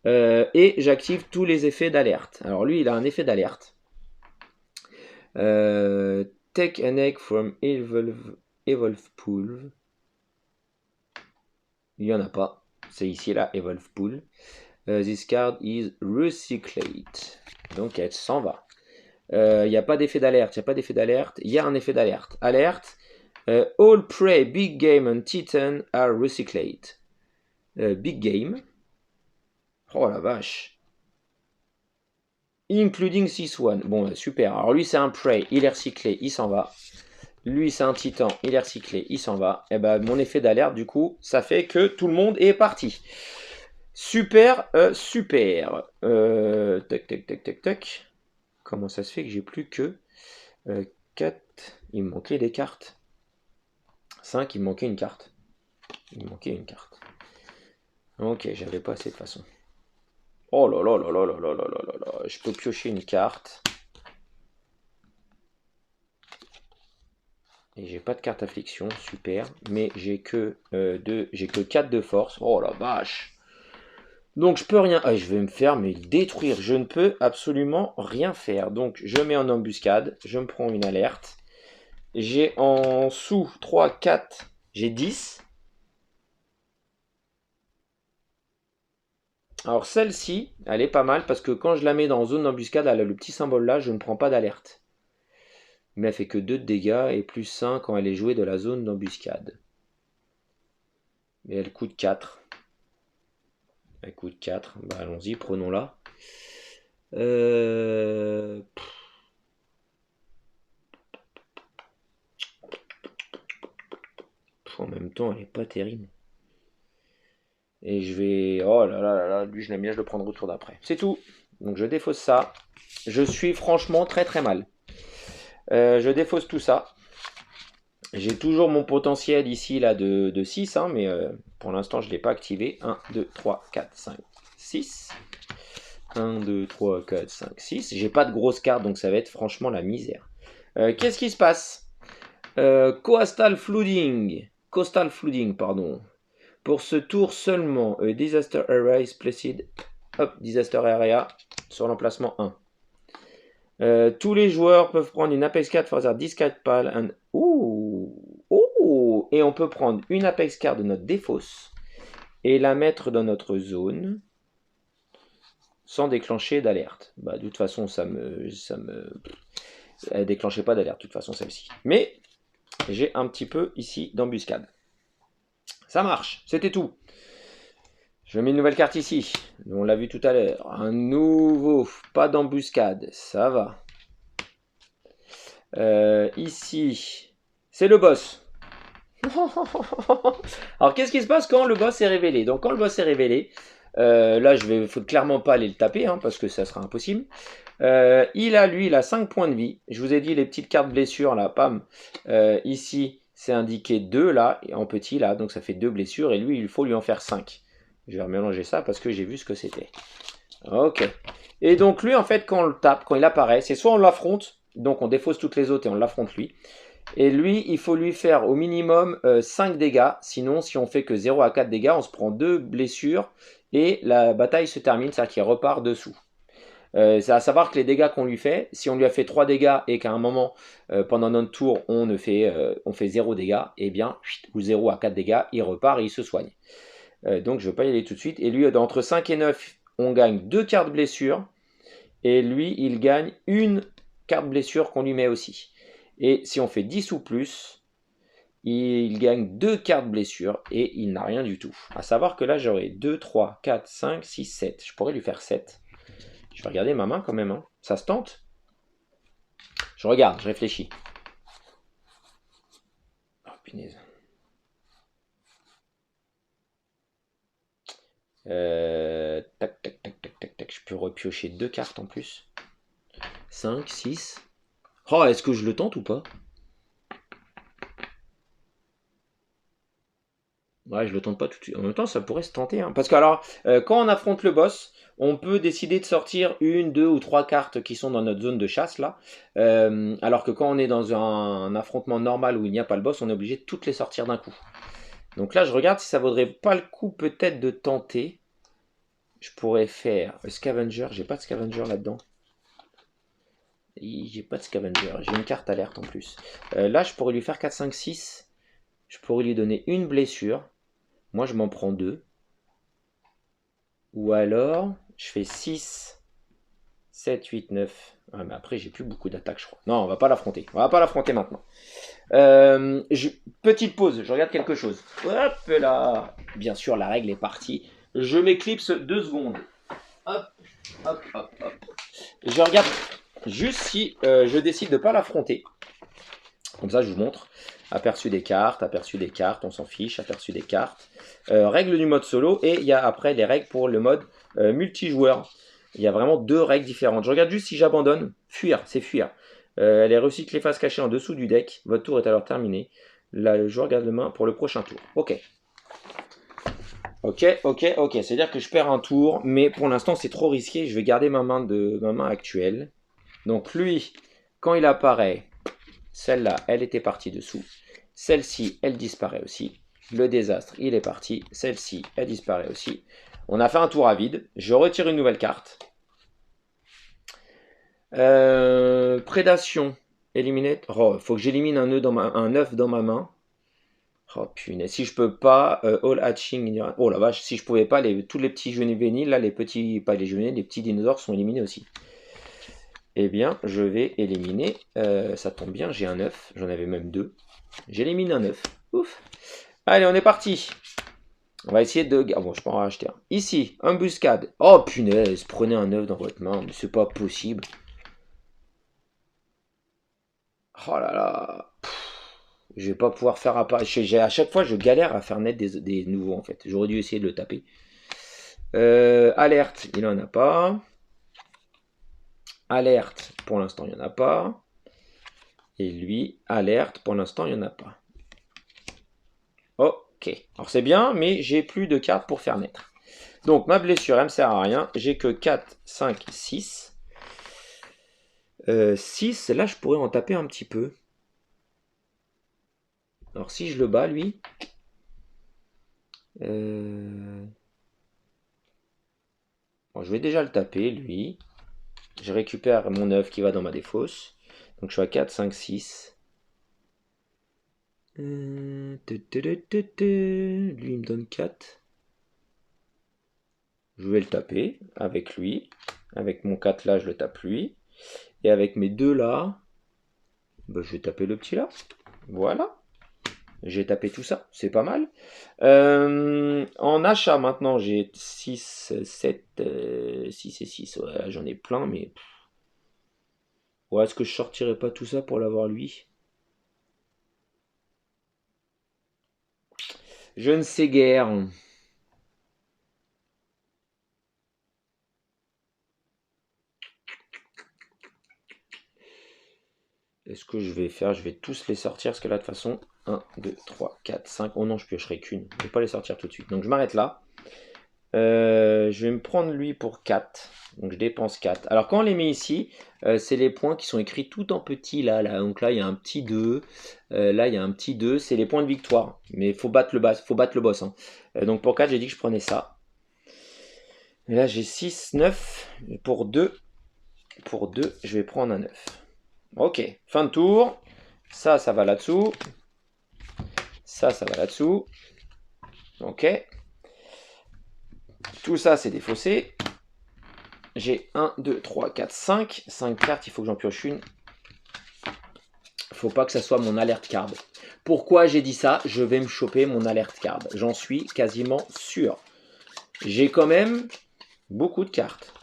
Et j'active tous les effets d'alerte. Alors lui, il a un effet d'alerte. Take an egg from Evolve Pool. Il n'y en a pas. C'est ici là, Evolve Pool. This card is recycled. Donc elle s'en va. Il n'y a pas d'effet d'alerte. Il n'y a pas d'effet d'alerte. Il y a un effet d'alerte. Alerte. All prey, big game and titan are recycled. Big game. Oh la vache. Including this one. Bon, super. Alors lui, c'est un prey. Il est recyclé. Il s'en va. Lui, c'est un titan. Il est recyclé. Il s'en va. Et ben, mon effet d'alerte, du coup, ça fait que tout le monde est parti. Super, super. Tac, tac, tac, tac, tac. Comment ça se fait que j'ai plus que 4. Il me manquait des cartes. 5, il me manquait une carte. Il me manquait une carte. Ok, j'avais pas assez de toute façon. Oh là là là là là là là là là. Je peux piocher une carte. Et j'ai pas de carte affliction, super. Mais j'ai que 4 de force. Oh la vache. Donc je peux rien. Ah, je vais me faire mais détruire. Je ne peux absolument rien faire. Donc je mets en embuscade. Je me prends une alerte. J'ai en sous 3, 4. J'ai 10. Alors celle-ci, elle est pas mal parce que quand je la mets dans zone d'embuscade, elle a le petit symbole là, je ne prends pas d'alerte. Mais elle fait que 2 de dégâts et plus 1 quand elle est jouée de la zone d'embuscade. Mais elle coûte 4. Elle coûte 4. Bah allons-y, prenons-la. En même temps, elle est pas terrible. Et je vais... Oh là là là là, lui je l'aime bien, je le prendrai au tour d'après. C'est tout. Donc je défausse ça. Je suis franchement très très mal. Je défausse tout ça. J'ai toujours mon potentiel ici là de 6, hein, mais pour l'instant je ne l'ai pas activé. 1, 2, 3, 4, 5, 6. 1, 2, 3, 4, 5, 6. J'ai pas de grosses cartes donc ça va être franchement la misère. Qu'est-ce qui se passe? Coastal Flooding. Coastal Flooding, pardon. Pour ce tour seulement, Disaster Area is placed. Hop, Disaster Area sur l'emplacement 1. Tous les joueurs peuvent prendre une Apex card for their discard pile and... Ouh, et on peut prendre une Apex card de notre défausse et la mettre dans notre zone sans déclencher d'alerte. Bah, de toute façon, elle déclenchait pas d'alerte, de toute façon, celle-ci. Mais j'ai un petit peu ici d'embuscade. Ça marche, c'était tout. Je mets une nouvelle carte ici. On l'a vu tout à l'heure. Un nouveau, pas d'embuscade, ça va. Ici, c'est le boss. Alors, qu'est-ce qui se passe quand le boss est révélé? Donc, quand le boss est révélé, là, faut clairement pas aller le taper, hein, parce que ça sera impossible. Il a 5 points de vie. Je vous ai dit les petites cartes blessures, là, pam. Ici, c'est indiqué 2, là, en petit, là, donc ça fait 2 blessures, et lui, il faut lui en faire 5. Je vais remélanger ça parce que j'ai vu ce que c'était. Ok. Et donc, lui, en fait, quand on le tape, quand il apparaît, c'est soit on l'affronte, donc on défausse toutes les autres et on l'affronte lui. Et lui, il faut lui faire au minimum 5 dégâts. Sinon, si on fait que 0 à 4 dégâts, on se prend 2 blessures et la bataille se termine, c'est-à-dire qu'il repart dessous. C'est à savoir que les dégâts qu'on lui fait, si on lui a fait 3 dégâts et qu'à un moment, pendant notre tour, on fait 0 dégâts, eh bien, ou 0 à 4 dégâts, il repart et il se soigne. Donc je ne vais pas y aller tout de suite. Et lui, entre 5 et 9, on gagne 2 cartes blessure. Et lui, il gagne une carte blessure qu'on lui met aussi. Et si on fait 10 ou plus, il gagne 2 cartes blessure et il n'a rien du tout. À savoir que là, j'aurai 2, 3, 4, 5, 6, 7. Je pourrais lui faire 7. Je vais regarder ma main quand même. Hein. Ça se tente? Je regarde, je réfléchis. Oh, punaise. Tac, tac, tac, tac, tac, tac. Je peux repiocher 2 cartes en plus. 5, 6. Oh, est-ce que je le tente ou pas? Ouais, je le tente pas tout de suite. En même temps, ça pourrait se tenter. Hein. Parce que alors, quand on affronte le boss, on peut décider de sortir une, deux ou trois cartes qui sont dans notre zone de chasse là. Alors que quand on est dans un affrontement normal où il n'y a pas le boss, on est obligé de toutes les sortir d'un coup. Donc là, je regarde si ça vaudrait pas le coup peut-être de tenter. Je pourrais faire Scavenger. J'ai pas de Scavenger là-dedans. J'ai pas de Scavenger. J'ai une carte alerte en plus. Là, je pourrais lui faire 4, 5, 6. Je pourrais lui donner une blessure. Moi, je m'en prends 2. Ou alors, je fais 6, 7, 8, 9. Ah, mais après, j'ai plus beaucoup d'attaques, je crois. Non, on va pas l'affronter. On va pas l'affronter maintenant. Petite pause, je regarde quelque chose. Hop là. Bien sûr, la règle est partie. Je m'éclipse 2 secondes. Hop, hop, hop, hop. Je regarde juste si je décide de ne pas l'affronter. Comme ça, je vous montre. Aperçu des cartes, on s'en fiche, aperçu des cartes. Règles du mode solo, et il y a après les règles pour le mode multijoueur. Il y a vraiment 2 règles différentes. Je regarde juste si j'abandonne. Fuir, c'est fuir. Elle est recycle les faces cachées en dessous du deck. Votre tour est alors terminé. Là, le joueur garde le main pour le prochain tour. Ok. Ok. C'est-à-dire que je perds un tour, mais pour l'instant, c'est trop risqué. Je vais garder ma main actuelle. Donc lui, quand il apparaît, celle-là, elle était partie dessous. Celle-ci, elle disparaît aussi. Le désastre, il est parti. Celle-ci, elle disparaît aussi. On a fait un tour à vide. Je retire une nouvelle carte. Prédation. Éliminer. Oh, faut que j'élimine un œuf dans ma main. Oh punaise. Si je peux pas. All hatching. Oh la vache. Si je pouvais pas, tous les petits juvéniles, là, les petits. Pas les juvéniles, les petits dinosaures sont éliminés aussi. Eh bien, je vais éliminer. Ça tombe bien, j'ai un œuf. J'en avais même 2. J'élimine un œuf. Ouf. Allez, on est parti. On va essayer de... Ah bon, je peux en racheter un. Ici, embuscade. Oh punaise, prenez un œuf dans votre main. Mais c'est pas possible. Oh là là. Je vais pas pouvoir faire apparaître. À chaque fois, je galère à faire naître des nouveaux en fait. J'aurais dû essayer de le taper. Alerte, il en a pas. Alerte, pour l'instant, il n'y en a pas. Et lui, alerte, pour l'instant, il n'y en a pas. Ok. Alors c'est bien, mais j'ai plus de cartes pour faire naître. Donc ma blessure, elle me sert à rien. J'ai que 4, 5, 6. 6, là je pourrais en taper un petit peu. Alors si je le bats, lui... Bon, je vais déjà le taper, lui. Je récupère mon œuf qui va dans ma défausse. Donc je suis à 4, 5, 6. Lui, il me donne 4. Je vais le taper avec lui. Avec mon 4 là, je le tape lui. Et avec mes 2 là, bah, je vais taper le petit là. Voilà. J'ai tapé tout ça. C'est pas mal. En achat maintenant, j'ai 6, 7, 6 et 6. Ouais, j'en ai plein, mais... Ouais, est-ce que je sortirais pas tout ça pour l'avoir lui? Je ne sais guère. Est-ce que je vais faire? Je vais tous les sortir parce que là, de toute façon, 1, 2, 3, 4, 5. Oh non, je piocherai qu'une. Je ne vais pas les sortir tout de suite. Donc je m'arrête là. Je vais me prendre lui pour 4. Donc je dépense 4. Alors quand on les met ici, c'est les points qui sont écrits tout en petit là. Donc là, il y a un petit 2. Là, il y a un petit 2. C'est les points de victoire. Mais il faut battre le boss. Hein. Donc pour 4, j'ai dit que je prenais ça. Et là, j'ai 6, 9. Pour 2, je vais prendre un 9. Ok, fin de tour. Ça va là-dessous. Ça va là-dessous. Ok. Tout ça, c'est défaussé. J'ai 1, 2, 3, 4, 5. 5 cartes, il faut que j'en pioche une. Faut pas que ça soit mon alert card. Pourquoi j'ai dit ça? Je vais me choper mon alert card. J'en suis quasiment sûr. J'ai quand même beaucoup de cartes.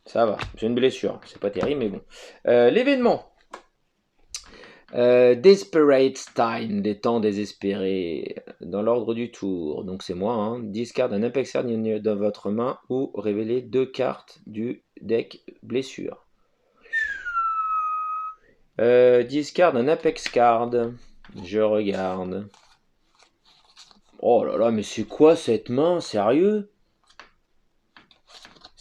Ça va, j'ai une blessure. C'est pas terrible, mais bon. L'événement. Desperate Time, des temps désespérés, dans l'ordre du tour. Donc c'est moi, hein. Discard un Apex Card dans votre main ou révélez 2 cartes du deck blessure. Discard un Apex Card. Je regarde. Oh là là, mais c'est quoi cette main? Sérieux?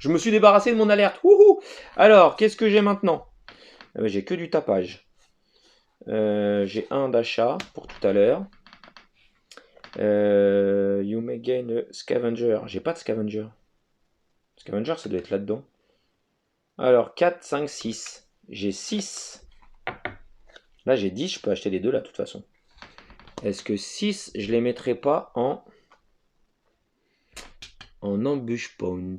Je me suis débarrassé de mon alerte. Wouhou. Alors, qu'est-ce que j'ai maintenant? J'ai que du tapage. J'ai un d'achat pour tout à l'heure. You may gain a scavenger. J'ai pas de scavenger. Scavenger, ça doit être là-dedans. Alors, 4, 5, 6. J'ai 6. Là, j'ai 10. Je peux acheter les deux, là, de toute façon. Est-ce que 6, je les mettrai pas en ambush point?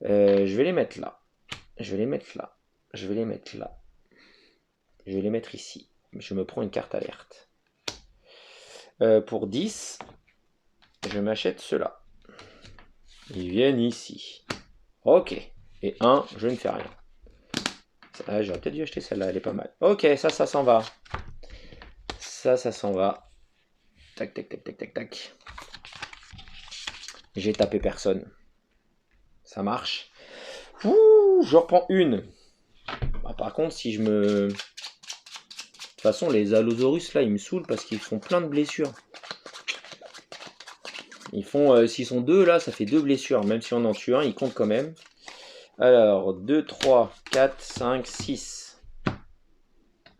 Je vais les mettre là. Je vais les mettre là. Je vais les mettre là. Je vais les mettre ici. Je me prends une carte alerte. Pour 10, je m'achète ceux-là. Ils viennent ici. Ok. Et 1, je ne fais rien. J'aurais peut-être dû acheter celle-là, elle est pas mal. Ok, ça s'en va. Ça s'en va. Tac, tac, tac, tac, tac, tac. J'ai tapé personne. Ça marche. Ouh, je reprends une. Ah, par contre, si je me... De toute façon, les Allosaurus, là, ils me saoulent parce qu'ils font plein de blessures. Ils font... s'ils sont deux, là, ça fait 2 blessures. Même si on en tue un, ils comptent quand même. Alors, 2, 3, 4, 5, 6.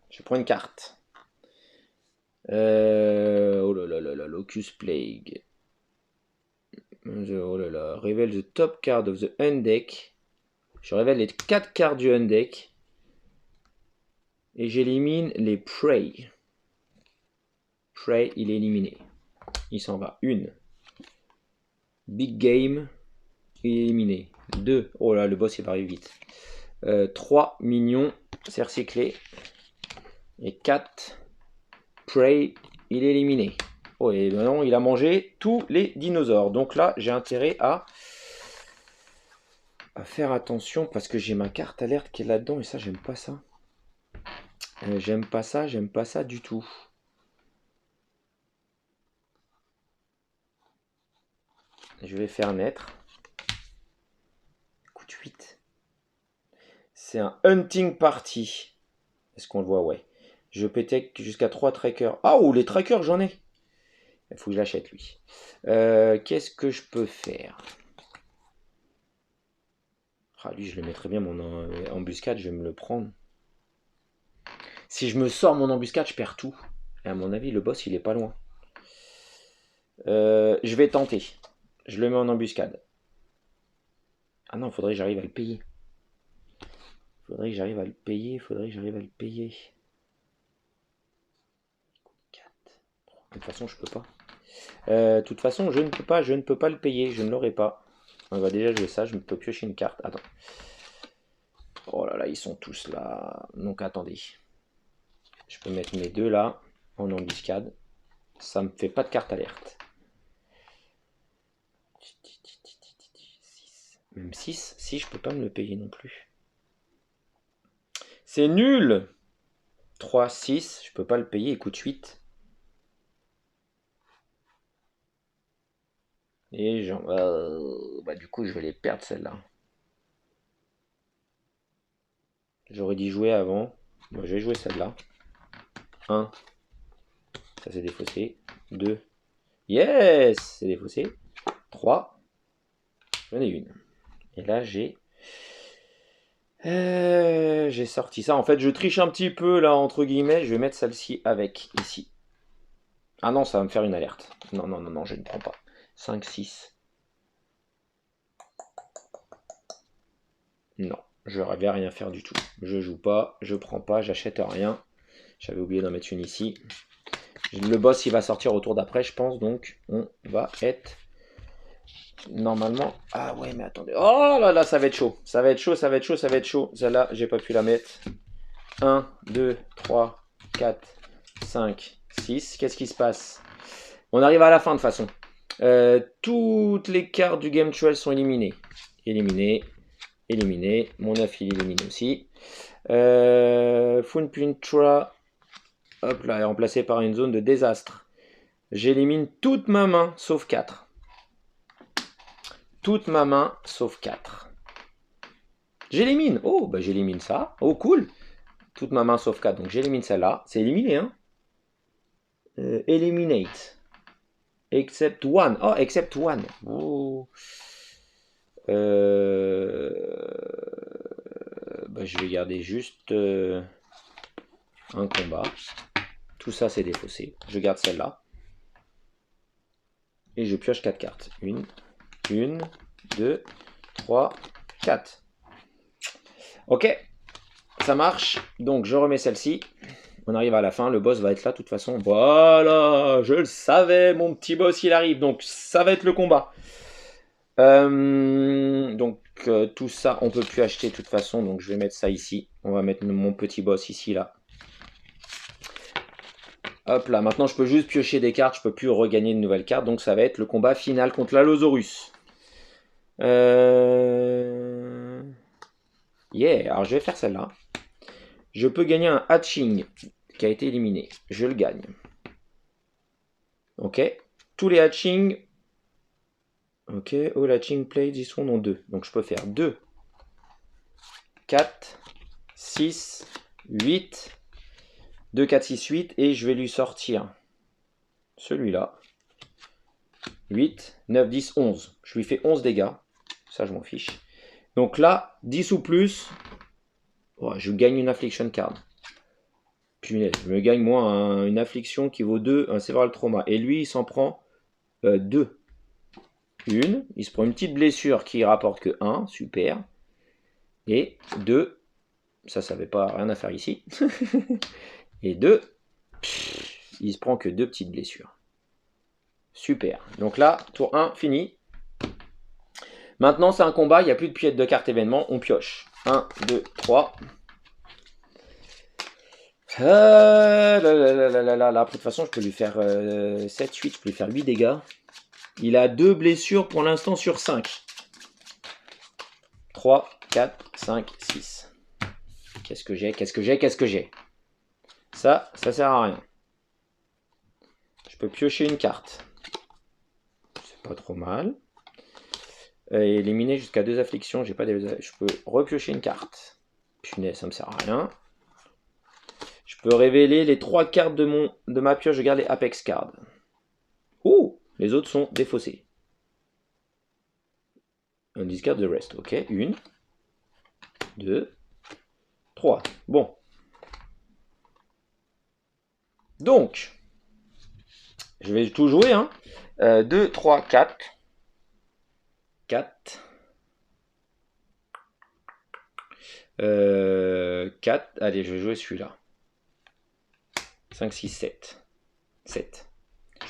Je prends une carte. Oh là là là là, Locust Plague. Oh là là, révèle the top card of the hand deck. Je révèle les 4 cartes du hand deck. Et j'élimine les Prey. Prey, il est éliminé. Il s'en va. 1. Big Game, il est éliminé. 2. Oh là, le boss, il va arriver vite. 3. Mignon, c'est recyclé. Et 4. Prey, il est éliminé. Oh, et maintenant, il a mangé tous les dinosaures. Donc là, j'ai intérêt à faire attention parce que j'ai ma carte alerte qui est là-dedans. Et ça, j'aime pas ça. J'aime pas ça du tout. Je vais faire naître. Coup de 8. C'est un hunting party. Est-ce qu'on le voit? Ouais. Je pétais jusqu'à 3 trackers. Ah, ou les trackers, j'en ai. Il faut que je l'achète, lui. Qu'est-ce que je peux faire? Ah, lui, je le mettrais bien, mon embuscade, je vais me le prendre. Si je me sors mon embuscade, je perds tout. Et à mon avis, le boss, il est pas loin. Je vais tenter. Je le mets en embuscade. Ah non, il faudrait que j'arrive à le payer. Faudrait que j'arrive à le payer. De toute façon, je peux pas. De toute façon, je ne peux pas le payer. Je ne l'aurai pas. On va déjà jouer ça. Je peux piocher une carte. Attends. Oh là là, ils sont tous là. Donc attendez. Je peux mettre mes deux là en embuscade. Ça me fait pas de carte alerte. Même 6. Si, je peux pas me le payer non plus. C'est nul. 3, 6. Je peux pas le payer. Il coûte 8. Et genre, du coup, je vais les perdre celle-là. J'aurais dû jouer avant. Bon, je vais jouer celle-là. 1. Ça c'est défaussé. 2. Yes, c'est défaussé. 3. J'en ai une. Et là, j'ai sorti ça. En fait, je triche un petit peu là, entre guillemets. Je vais mettre celle-ci avec, ici. Ah non, ça va me faire une alerte. Non, non, non, non, je ne prends pas. 5, 6. Non, je vais rien faire du tout. Je joue pas, je prends pas, j'achète rien. J'avais oublié d'en mettre une ici. Le boss, il va sortir au tour d'après, je pense. Donc, on va être... Normalement... Ah ouais, mais attendez. Oh là là, ça va être chaud. Ça va être chaud. Celle-là, j'ai pas pu la mettre. 1, 2, 3, 4, 5, 6. Qu'est-ce qui se passe? On arrive à la fin de toute façon. Toutes les cartes du Game Trail sont éliminées. Éliminé. Mon affilié éliminé aussi. Funpintra, hop là, est remplacé par une zone de désastre. J'élimine toute ma main sauf 4. Toute ma main sauf 4. J'élimine. Oh, bah j'élimine ça. Oh, cool. Toute ma main sauf 4. Donc j'élimine celle-là. C'est éliminé, hein. Eliminate. Except one. Oh, except one. Oh. Bah, je vais garder juste un combat. Tout ça, c'est défaussé. Je garde celle-là. Et je pioche 4 cartes. 1, 2, 3, 4. Ok, ça marche. Donc, je remets celle-ci. On arrive à la fin. Le boss va être là, de toute façon. Voilà, je le savais. Mon petit boss, il arrive. Donc, ça va être le combat. Tout ça, on peut plus acheter de toute façon. Donc, je vais mettre ça ici. On va mettre mon petit boss ici, là. Hop là, maintenant je peux juste piocher des cartes, je peux plus regagner de nouvelles cartes, donc ça va être le combat final contre l'Allosaurus. Yeah, alors je vais faire celle-là. Je peux gagner un hatching qui a été éliminé. Je le gagne. Ok. Tous les hatchings. Ok. All hatching played, ils sont dans 2. Donc je peux faire 2, 4, 6, 8. 2, 4, 6, 8. Et je vais lui sortir celui-là. 8, 9, 10, 11. Je lui fais 11 dégâts. Ça, je m'en fiche. Donc là, 10 ou plus, oh, je gagne une affliction card. Punaise, je me gagne moi une affliction qui vaut 2, un Several Trauma. Et lui, il s'en prend 2. Une, il se prend une petite blessure qui rapporte que 1, super. Et 2, ça n'avait pas rien à faire ici. Et 2, il se prend que 2 petites blessures. Super. Donc là, tour 1, fini. Maintenant, c'est un combat, il n'y a plus de pièces de carte événement, on pioche. 1, 2, 3. Là, après, de toute façon, je peux lui faire 7, 8, je peux lui faire 8 dégâts. Il a 2 blessures pour l'instant sur 5. 3, 4, 5, 6. Qu'est-ce que j'ai? Ça sert à rien. Je peux piocher une carte. C'est pas trop mal. Éliminer jusqu'à 2 afflictions. J'ai pas des... Je peux repiocher une carte. Punaise, ça me sert à rien. Je peux révéler les 3 cartes de ma pioche. Je garde les Apex Cards. Ouh, les autres sont défaussés. Un discard the rest. Ok, 1, 2, 3. Bon. Donc, je vais tout jouer. 2, 3, 4. 4. 4. Allez, je vais jouer celui-là. 5, 6, 7. 7.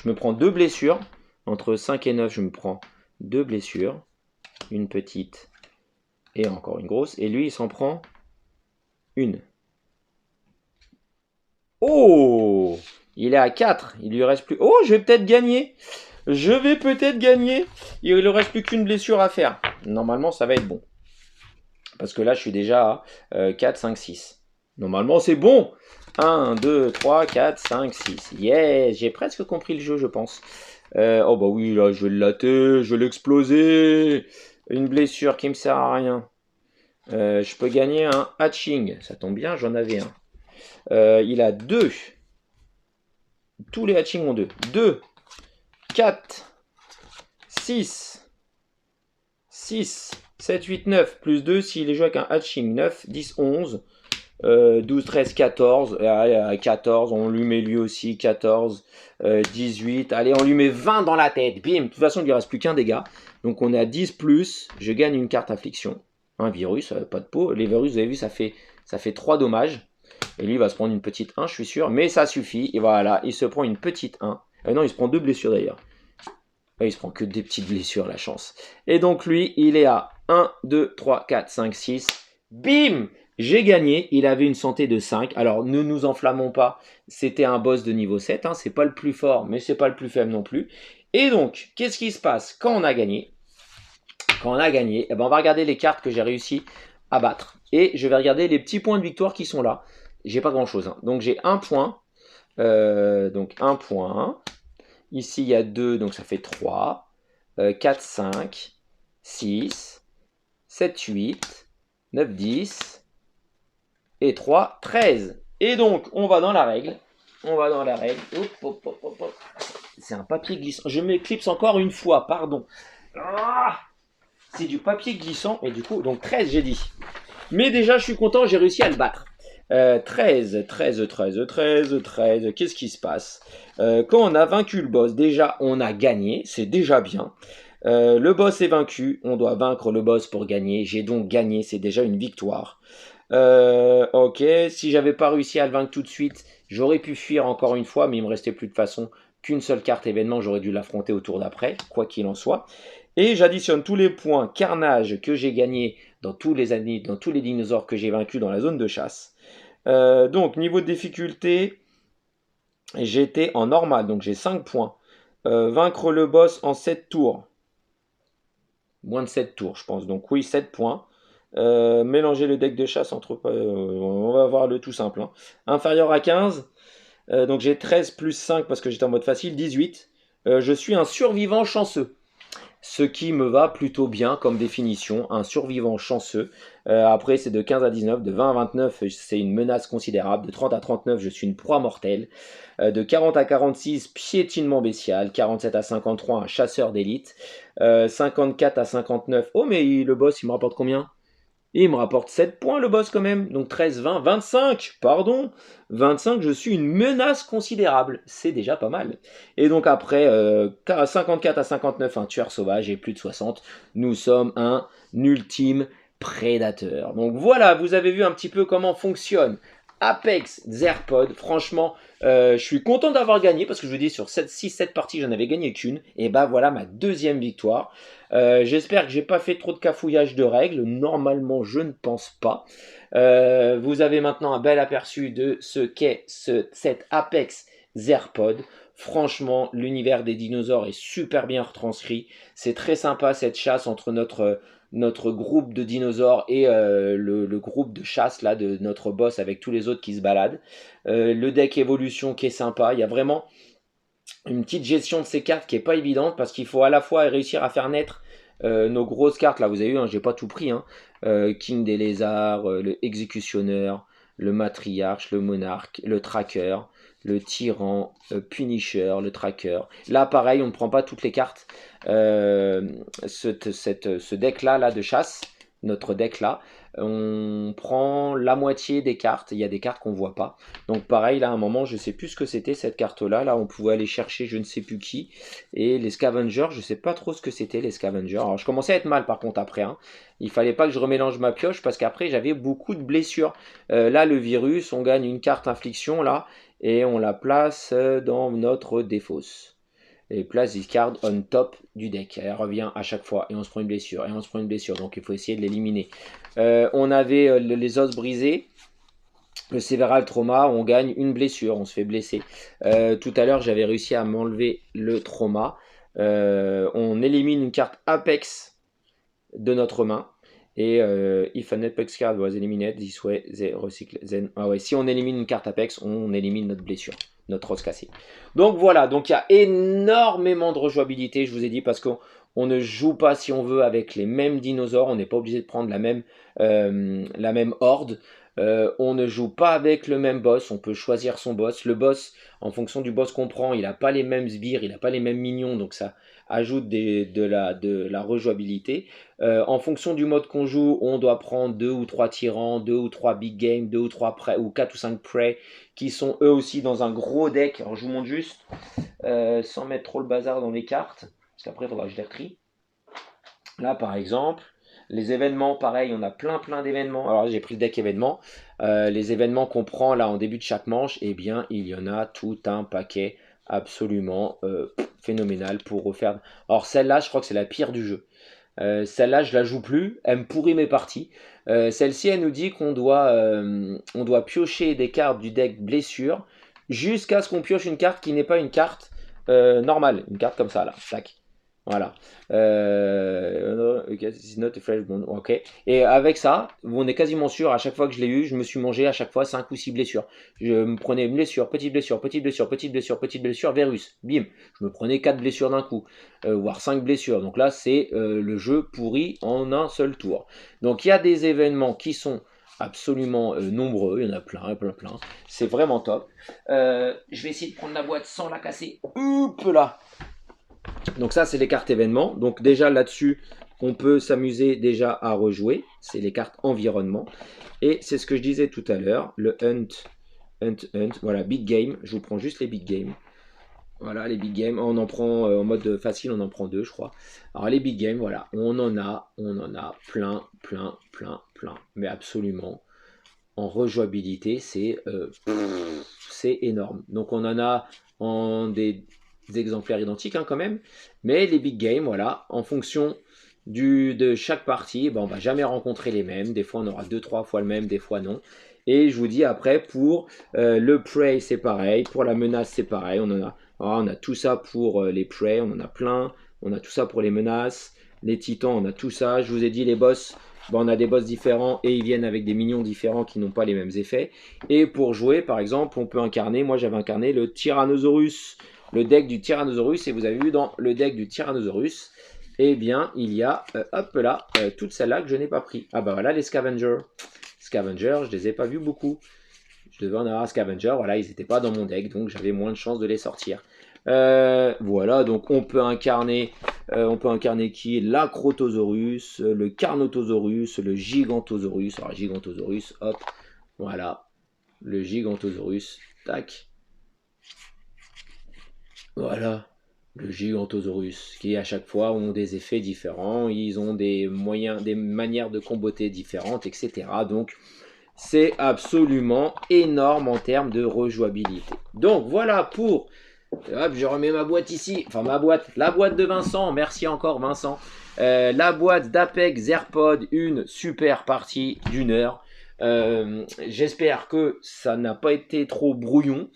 Je me prends 2 blessures. Entre 5 et 9, je me prends 2 blessures. Une petite et encore une grosse. Et lui, il s'en prend une. Oh! Il est à 4. Il lui reste plus... Oh, je vais peut-être gagner. Je vais peut-être gagner. Il ne reste plus qu'une blessure à faire. Normalement, ça va être bon. Parce que là, je suis déjà à 4, 5, 6. Normalement, c'est bon. 1, 2, 3, 4, 5, 6. Yes, j'ai presque compris le jeu, je pense. Oh bah oui, là, je vais le latter, je vais l'exploser. Une blessure qui me sert à rien. Je peux gagner un hatching. Ça tombe bien, j'en avais un. Il a 2. Tous les hatchings ont 2. 2, 4, 6, 7, 8, 9. Plus 2 s'il est joué avec un hatching. 9, 10, 11. 12, 13, 14. À 14, on lui met lui aussi 14. 18. Allez, on lui met 20 dans la tête. Bim. De toute façon, il ne lui reste plus qu'un dégât. Donc on est à 10 plus. Je gagne une carte affliction. Un virus, pas de peau. Les virus, vous avez vu, ça fait 3 dommages. Et lui, il va se prendre une petite 1, je suis sûr. Mais ça suffit. Et voilà, il se prend une petite 1. Non, il se prend 2 blessures d'ailleurs. Il se prend que des petites blessures, la chance. Et donc lui, il est à 1, 2, 3, 4, 5, 6. Bim! J'ai gagné. Il avait une santé de 5. Alors, ne nous enflammons pas. C'était un boss de niveau 7. C'est pas le plus fort, mais c'est pas le plus faible non plus. Et donc, qu'est-ce qui se passe quand on a gagné? Quand on a gagné, on va regarder les cartes que j'ai réussi à battre. Et je vais regarder les petits points de victoire qui sont là. J'ai pas grand-chose. Donc, j'ai 1 point. Donc, 1 point. Ici, il y a 2, donc ça fait 3. 4, 5, 6, 7, 8, 9, 10. Et 3, 13. Et donc, on va dans la règle. Hop, hop, hop, hop, hop. c'est un papier glissant. Je m'éclipse encore une fois, pardon. Ah, c'est du papier glissant. Et du coup, donc 13, j'ai dit. Mais déjà, je suis content, j'ai réussi à le battre. 13, 13, 13, 13, 13. Qu'est-ce qui se passe? Quand on a vaincu le boss, déjà, on a gagné. C'est déjà bien. Le boss est vaincu. On doit vaincre le boss pour gagner. J'ai donc gagné. C'est déjà une victoire. Ok, si j'avais pas réussi à le vaincre tout de suite, j'aurais pu fuir encore une fois, mais il me restait plus de façon qu'une seule carte événement, j'aurais dû l'affronter au tour d'après, quoi qu'il en soit. Et j'additionne tous les points carnage que j'ai gagnés dans tous les dinosaures que j'ai vaincus dans la zone de chasse. Donc niveau de difficulté, j'étais en normal, donc j'ai 5 points. Vaincre le boss en 7 tours. Moins de 7 tours, je pense. Donc oui, 7 points. Mélanger le deck de chasse entre... on va voir le tout simple. Hein. Inférieur à 15. Donc j'ai 13 plus 5 parce que j'étais en mode facile, 18. Je suis un survivant chanceux. Ce qui me va plutôt bien comme définition, un survivant chanceux. Après, c'est de 15 à 19, de 20 à 29, c'est une menace considérable. De 30 à 39, je suis une proie mortelle. De 40 à 46, piétinement bestial. 47 à 53, un chasseur d'élite. 54 à 59, oh mais le boss, il me rapporte combien? Et il me rapporte 7 points le boss quand même. Donc 13, 20, 25, pardon. 25, je suis une menace considérable. C'est déjà pas mal. Et donc après, 54 à 59, un tueur sauvage et plus de 60. Nous sommes un ultime prédateur. Donc voilà, vous avez vu un petit peu comment fonctionne Apex Zerpod. Franchement, je suis content d'avoir gagné parce que je vous dis sur 6-7 parties, j'en avais gagné qu'une. Et bah voilà ma deuxième victoire. J'espère que j'ai pas fait trop de cafouillage de règles. Normalement, je ne pense pas. Vous avez maintenant un bel aperçu de ce qu'est cet Apex Zerpod. Franchement, l'univers des dinosaures est super bien retranscrit. C'est très sympa cette chasse entre notre groupe de dinosaures et le groupe de chasse là de notre boss avec tous les autres qui se baladent. Le deck évolution qui est sympa. Il y a vraiment une petite gestion de ces cartes qui est pas évidente parce qu'il faut à la fois réussir à faire naître nos grosses cartes. Là, vous avez vu, hein, j'ai pas tout pris. Hein. King des lézards, le exécutionneur, le matriarche, le monarque, le tracker, le tyran, Punisher, le tracker. Là, pareil, on ne prend pas toutes les cartes. Ce deck-là là, de chasse, notre deck-là, on prend la moitié des cartes. Il y a des cartes qu'on ne voit pas. Donc pareil, là, à un moment, je ne sais plus ce que c'était cette carte-là. Là, on pouvait aller chercher je ne sais plus qui. Et les scavengers, je ne sais pas trop ce que c'était, les scavengers. Alors, je commençais à être mal, par contre, après. Hein. Il fallait pas que je remélange ma pioche parce qu'après, j'avais beaucoup de blessures. Là, le virus, on gagne une carte infliction, là. Et on la place dans notre défausse. Et place this card on top du deck. Elle revient à chaque fois et on se prend une blessure. Et on se prend une blessure. Donc il faut essayer de l'éliminer. On avait les os brisés. Le Several Trauma, on gagne une blessure, on se fait blesser. Tout à l'heure, j'avais réussi à m'enlever le trauma. On élimine une carte Apex de notre main. Et if an Apex card was eliminated, this way, they recycle. Then... Ah ouais, si on élimine une carte Apex, on élimine notre blessure, notre os cassé. Donc voilà, donc il y a énormément de rejouabilité, je vous ai dit, parce qu'on ne joue pas, si on veut, avec les mêmes dinosaures. On n'est pas obligé de prendre la même horde. On ne joue pas avec le même boss, on peut choisir son boss. Le boss, en fonction du boss qu'on prend, il n'a pas les mêmes sbires, il n'a pas les mêmes minions, donc ça ajoute de la rejouabilité. En fonction du mode qu'on joue, on doit prendre 2 ou 3 tyrans, 2 ou 3 big game, 2 ou 3 prey, ou 4 ou 5 prey, qui sont eux aussi dans un gros deck. Alors je vous montre juste, sans mettre trop le bazar dans les cartes, parce qu'après il faudra que je les retrie. Là par exemple, les événements, pareil, on a plein d'événements. Alors j'ai pris le deck événements. Les événements qu'on prend là en début de chaque manche, eh bien il y en a tout un paquet absolument phénoménal pour refaire. Alors celle-là, je crois que c'est la pire du jeu. Celle-là, je la joue plus. Elle me pourrit mes parties. Celle-ci, elle nous dit qu'on doit piocher des cartes du deck blessure jusqu'à ce qu'on pioche une carte qui n'est pas une carte normale. Une carte comme ça, là. Tac. Voilà. Ok. Et avec ça, on est quasiment sûr, à chaque fois que je l'ai eu, je me suis mangé à chaque fois 5 ou 6 blessures. Je me prenais une blessure, petite blessure, petite blessure, petite blessure, petite blessure, virus. Bim. Je me prenais 4 blessures d'un coup, voire 5 blessures. Donc là, c'est le jeu pourri en un seul tour. Donc il y a des événements qui sont absolument nombreux, il y en a plein, plein, plein. C'est vraiment top. Je vais essayer de prendre la boîte sans la casser. Hop là. Donc ça, c'est les cartes événements. Donc déjà là-dessus, on peut s'amuser déjà à rejouer. C'est les cartes environnement. Et c'est ce que je disais tout à l'heure, le hunt. Voilà, big game. Je vous prends juste les big games. Voilà, les big games. On en prend en mode facile, on en prend deux, je crois. Alors les big games, voilà, on en a plein, plein, plein, plein. Mais absolument, en rejouabilité, c'est énorme. Donc on en a en des exemplaires identiques hein, quand même. Mais les big games, voilà, en fonction de chaque partie, ben, on va jamais rencontrer les mêmes. Des fois, on aura 2-3 fois le même, des fois non. Et je vous dis après, pour le prey, c'est pareil. Pour la menace, c'est pareil. On a tout ça pour les prey, on en a plein. On a tout ça pour les menaces. Les titans, on a tout ça. Je vous ai dit, les boss, ben, on a des boss différents et ils viennent avec des minions différents qui n'ont pas les mêmes effets. Et pour jouer, par exemple, on peut incarner, moi j'avais incarné le Tyrannosaurus. Le deck du Tyrannosaurus, et vous avez vu dans le deck du Tyrannosaurus, eh bien, il y a, hop là, toutes celles-là que je n'ai pas pris. Ah bah voilà les Scavengers. Scavengers, je les ai pas vus beaucoup. Je devais en avoir Scavenger, voilà, ils n'étaient pas dans mon deck, donc j'avais moins de chances de les sortir. Voilà, donc on peut incarner qui? L'Acrotosaurus, le Carnotosaurus, le Gigantosaurus. Alors Gigantosaurus, hop, voilà, le Gigantosaurus, tac. Voilà, le Gigantosaurus, qui à chaque fois ont des effets différents, ils ont des moyens, des manières de comboter différentes, etc. Donc c'est absolument énorme en termes de rejouabilité. Donc voilà pour... Hop, je remets ma boîte ici, enfin ma boîte, la boîte de Vincent, merci encore Vincent. La boîte d'Apex AirPod, une super partie d'1 heure. J'espère que ça n'a pas été trop brouillon.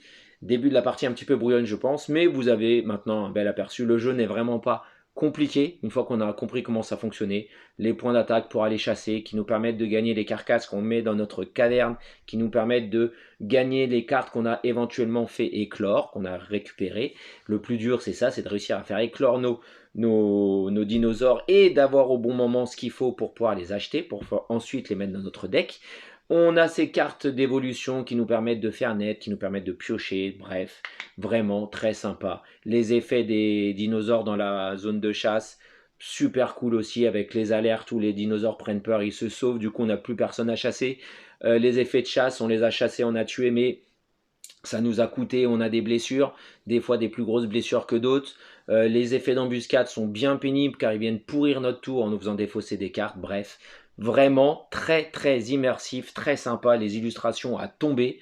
Début de la partie un petit peu brouillonne je pense, mais vous avez maintenant un bel aperçu. Le jeu n'est vraiment pas compliqué, une fois qu'on a compris comment ça fonctionnait. Les points d'attaque pour aller chasser, qui nous permettent de gagner les carcasses qu'on met dans notre caverne, qui nous permettent de gagner les cartes qu'on a éventuellement fait éclore, qu'on a récupérées. Le plus dur c'est ça, c'est de réussir à faire éclore nos dinosaures et d'avoir au bon moment ce qu'il faut pour pouvoir les acheter, pour ensuite les mettre dans notre deck. On a ces cartes d'évolution qui nous permettent de faire net, qui nous permettent de piocher, bref, vraiment très sympa. Les effets des dinosaures dans la zone de chasse, super cool aussi avec les alertes où les dinosaures prennent peur, ils se sauvent, du coup on n'a plus personne à chasser. Les effets de chasse, on les a chassés, on a tué, mais ça nous a coûté, on a des blessures, des fois des plus grosses blessures que d'autres. Les effets d'embuscade sont bien pénibles car ils viennent pourrir notre tour en nous faisant défausser des cartes, bref. Vraiment très très immersif, très sympa, les illustrations à tomber.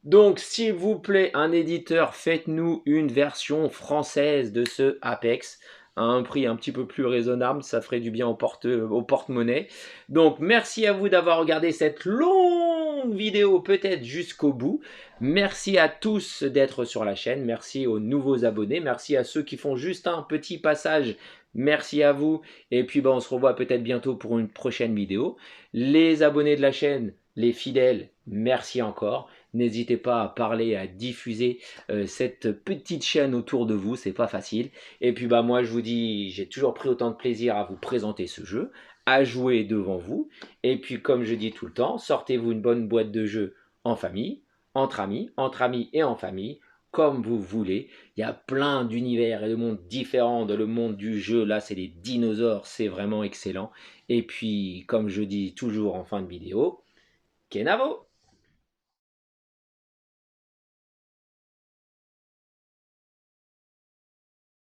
Donc s'il vous plaît, un éditeur, faites-nous une version française de ce Apex à un prix un petit peu plus raisonnable, ça ferait du bien au porte-monnaie. Donc merci à vous d'avoir regardé cette longue vidéo, peut-être jusqu'au bout. Merci à tous d'être sur la chaîne, merci aux nouveaux abonnés, merci à ceux qui font juste un petit passage. Merci à vous, et puis on se revoit peut-être bientôt pour une prochaine vidéo. Les abonnés de la chaîne, les fidèles, merci encore. N'hésitez pas à parler, à diffuser cette petite chaîne autour de vous, c'est pas facile. Et puis moi je vous dis, j'ai toujours pris autant de plaisir à vous présenter ce jeu, à jouer devant vous. Et puis comme je dis tout le temps, sortez-vous une bonne boîte de jeu en famille, entre amis et en famille, comme vous voulez. Il y a plein d'univers et de mondes différents dans le monde du jeu. Là, c'est les dinosaures, c'est vraiment excellent. Et puis, comme je dis toujours en fin de vidéo, Kenavo!